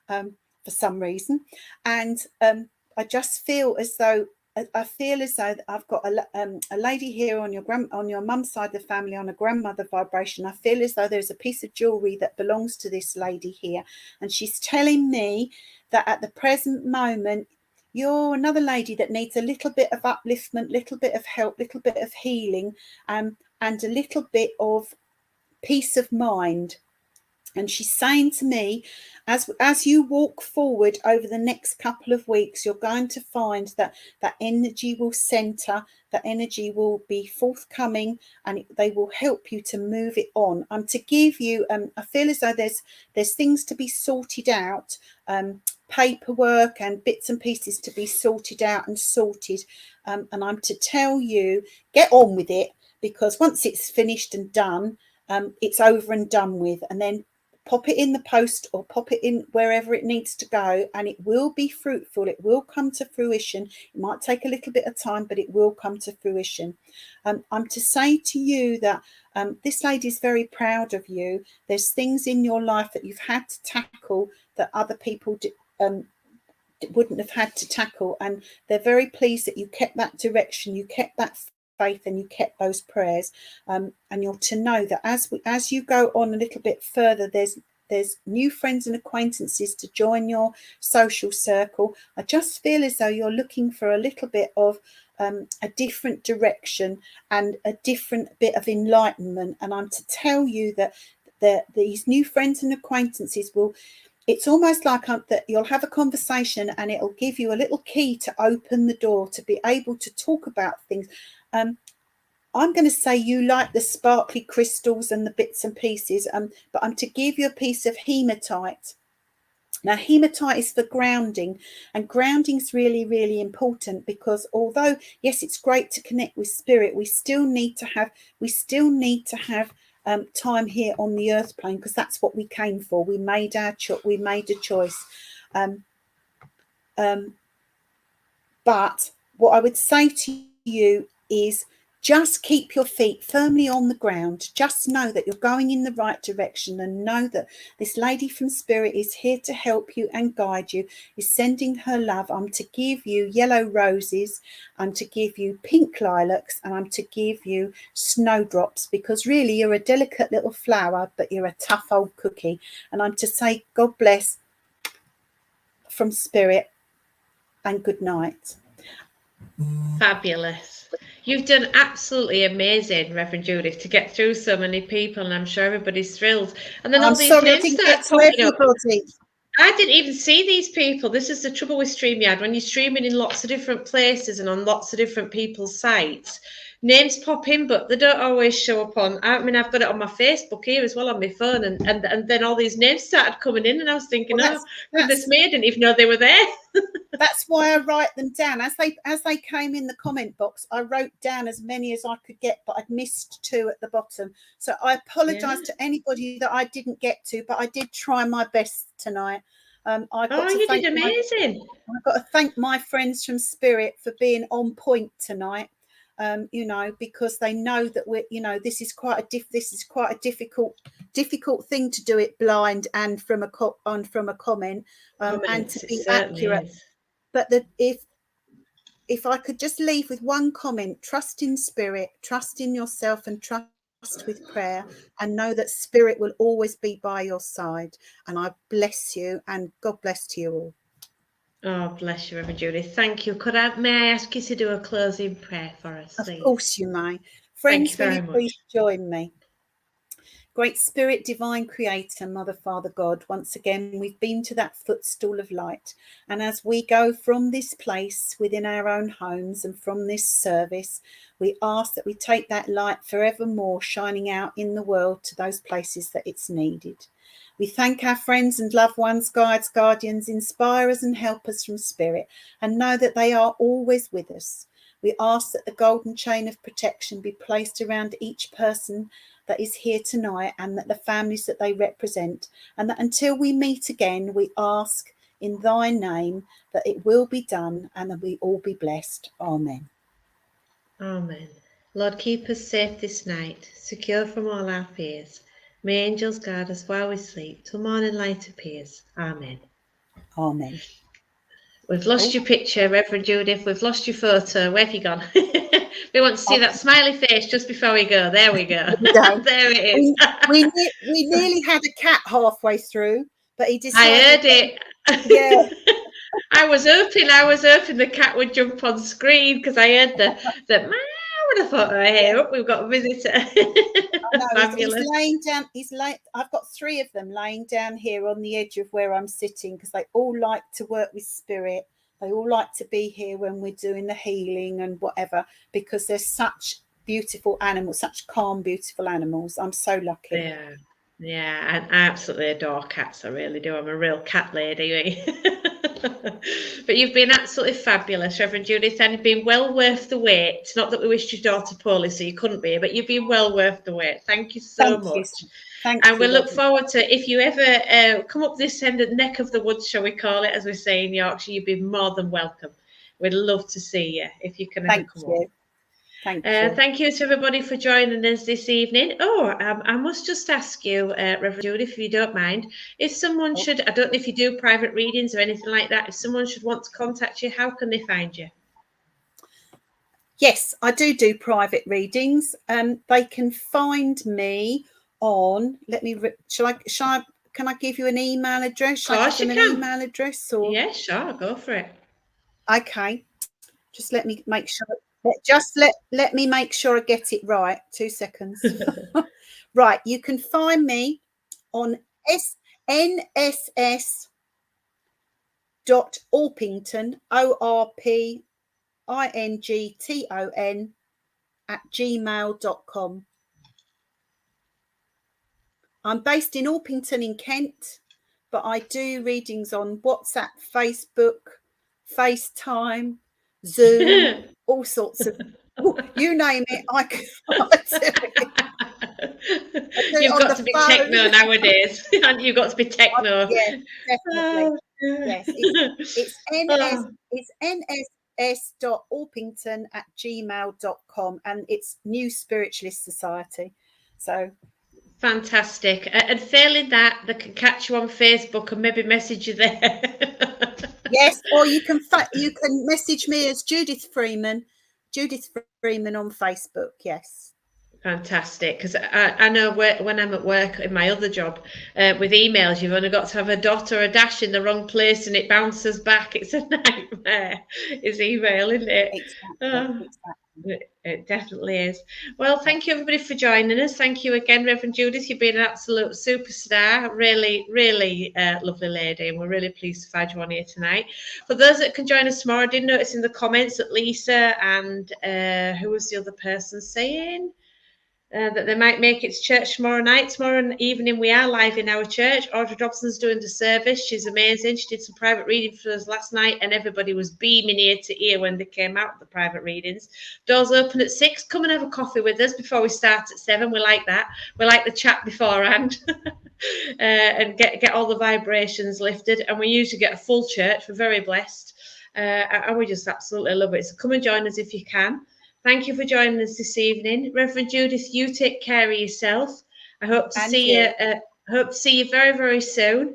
for some reason. And I just feel as though I've got a lady here on your mum's side of the family on a grandmother vibration. I feel as though there's a piece of jewelry that belongs to this lady here, and she's telling me that at the present moment you're another lady that needs a little bit of upliftment, little bit of help, little bit of healing, and a little bit of peace of mind. And she's saying to me, as you walk forward over the next couple of weeks, you're going to find that that energy will center, that energy will be forthcoming, and they will help you to move it on. To give you, I feel as though there's things to be sorted out, paperwork and bits and pieces to be sorted out and sorted. And I'm to tell you, get on with it, because once it's finished and done, it's over and done with. And then pop it in the post or pop it in wherever it needs to go, and it will be fruitful. It will come to fruition. It might take a little bit of time, but it will come to fruition. I'm to say to you that this lady is very proud of you. There's things in your life that you've had to tackle that other people wouldn't have had to tackle, and they're very pleased that you kept that direction, you kept that faith, and you kept those prayers. And you're to know that as you go on a little bit further, there's new friends and acquaintances to join your social circle. I just feel as though you're looking for a little bit of a different direction and a different bit of enlightenment. And I'm to tell you that these new friends and acquaintances will, it's almost like that you'll have a conversation and it'll give you a little key to open the door to be able to talk about things. I'm going to say you like the sparkly crystals and the bits and pieces, but I'm to give you a piece of hematite. Now, hematite is for grounding, and grounding is really, really important, because although, yes, it's great to connect with spirit, we still need to have time here on the earth plane, because that's what we came for. We made a choice. But what I would say to you is, just keep your feet firmly on the ground. Just know that you're going in the right direction, and know that this lady from spirit is here to help you and guide you, is sending her love. I'm to give you yellow roses, I'm to give you pink lilacs, and I'm to give you snowdrops, because really you're a delicate little flower, but you're a tough old cookie. And I'm to say God bless from spirit, and good night. Fabulous. You've done absolutely amazing, Reverend Judith, to get through so many people, and I'm sure everybody's thrilled. And then all these names start popping up. I didn't even see these people. This is the trouble with StreamYard. When you're streaming in lots of different places and on lots of different people's sites, names pop in, but they don't always show up on. I mean, I've got it on my Facebook here as well on my phone, and then all these names started coming in, and I was thinking, goodness me, I didn't even know they were there. That's why I write them down as they came in the comment box. I wrote down as many as I could get, but I'd missed 2 at the bottom. So I apologise to anybody that I didn't get to, but I did try my best tonight. You did amazing. I've got to thank my friends from Spirit for being on point tonight. Because they know that this is quite a difficult thing to do it blind and from a comment, and to be accurate. Is. But if I could just leave with one comment: trust in spirit, trust in yourself, and trust with prayer, and know that spirit will always be by your side. And I bless you, and God bless to you all. Oh, bless you, Reverend Judith. Thank you. May I ask you to do a closing prayer for us, please? Of course you may. Friends, will you please join me? Great Spirit, Divine Creator, Mother, Father, God, once again, we've been to that footstool of light. And as we go from this place within our own homes and from this service, we ask that we take that light forevermore shining out in the world to those places that it's needed. We thank our friends and loved ones, guides, guardians, inspirers and helpers from Spirit, and know that they are always with us. We ask that the golden chain of protection be placed around each person that is here tonight, and that the families that they represent, and that until we meet again, we ask in thy name that it will be done and that we all be blessed. Amen. Amen. Lord, keep us safe this night, secure from all our fears. May angels guard us while we sleep, till morning light appears. Amen. Amen. We've lost your picture, Reverend Judith. We've lost your photo. Where have you gone? We want to see that smiley face just before we go. There we go. There it is. we nearly had a cat halfway through, but he decided. I heard it. Yeah. I was hoping the cat would jump on screen, because I heard the meow would have thought her hair up. We've got a visitor. No, Fabulous. he's laying down. I've got 3 of them laying down here on the edge of where I'm sitting, because they all like to work with spirit. They all like to be here when we're doing the healing and whatever, because they're such beautiful animals, such calm, beautiful animals. I'm so lucky. Yeah, I absolutely adore cats. I really do. I'm a real cat lady. But you've been absolutely fabulous, Reverend Judith, and you've been well worth the wait. Not that we wished your daughter poorly, so you couldn't be, but you've been well worth the wait. Thank you so much. Thank and you, we look forward to, if you ever come up this end of neck of the woods, shall we call it, as we say in Yorkshire, you'd be more than welcome. We'd love to see you if you can ever come up. Thank you. Thank you to everybody for joining us this evening. I must just ask you, Reverend Judith, if you don't mind, if someone should, I don't know if you do private readings or anything like that, if someone should want to contact you, how can they find you? Yes, I do private readings. They can find me on, can I give you an email address? Shall I give them an email address? Or? Yeah, sure, go for it. Okay, just let me make sure. Let me make sure I get it right. 2 seconds. Right, you can find me on nss.orpington, ORPINGTON @gmail.com. I'm based in Orpington in Kent, but I do readings on WhatsApp, Facebook, FaceTime, Zoom, all sorts of, you name it, I can do it. You've got to be techno nowadays. You've got to be techno. Yeah, definitely. Yes, it's nss.orpington@gmail.com, and it's New Spiritualist Society. So fantastic. And failing that, they can catch you on Facebook and maybe message you there. Yes, or you can message me as Judith Freeman on Facebook. Yes. Fantastic, because I know when I'm at work in my other job with emails, you've only got to have a dot or a dash in the wrong place and it bounces back. It's a nightmare. It's email, isn't it? Exactly. It definitely is. Well, thank you everybody for joining us. Thank you again, Reverend Judith. You've been an absolute superstar. Really, really lovely lady, and we're really pleased to find you on here tonight. For those that can join us tomorrow, I did notice in the comments that Lisa and who was the other person saying? That they might make it to church tomorrow night. Tomorrow evening, we are live in our church. Audrey Dobson's doing the service. She's amazing. She did some private reading for us last night, and everybody was beaming ear to ear when they came out of the private readings. Doors open at 6. Come and have a coffee with us before we start at 7. We like that. We like the chat beforehand and get all the vibrations lifted. And we usually get a full church. We're very blessed. And we just absolutely love it. So come and join us if you can. Thank you for joining us this evening, Reverend Judith. You take care of yourself. I hope to see you. Hope to see you very, very soon.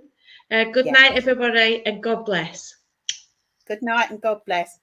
Good night, everybody, and God bless. Good night and God bless.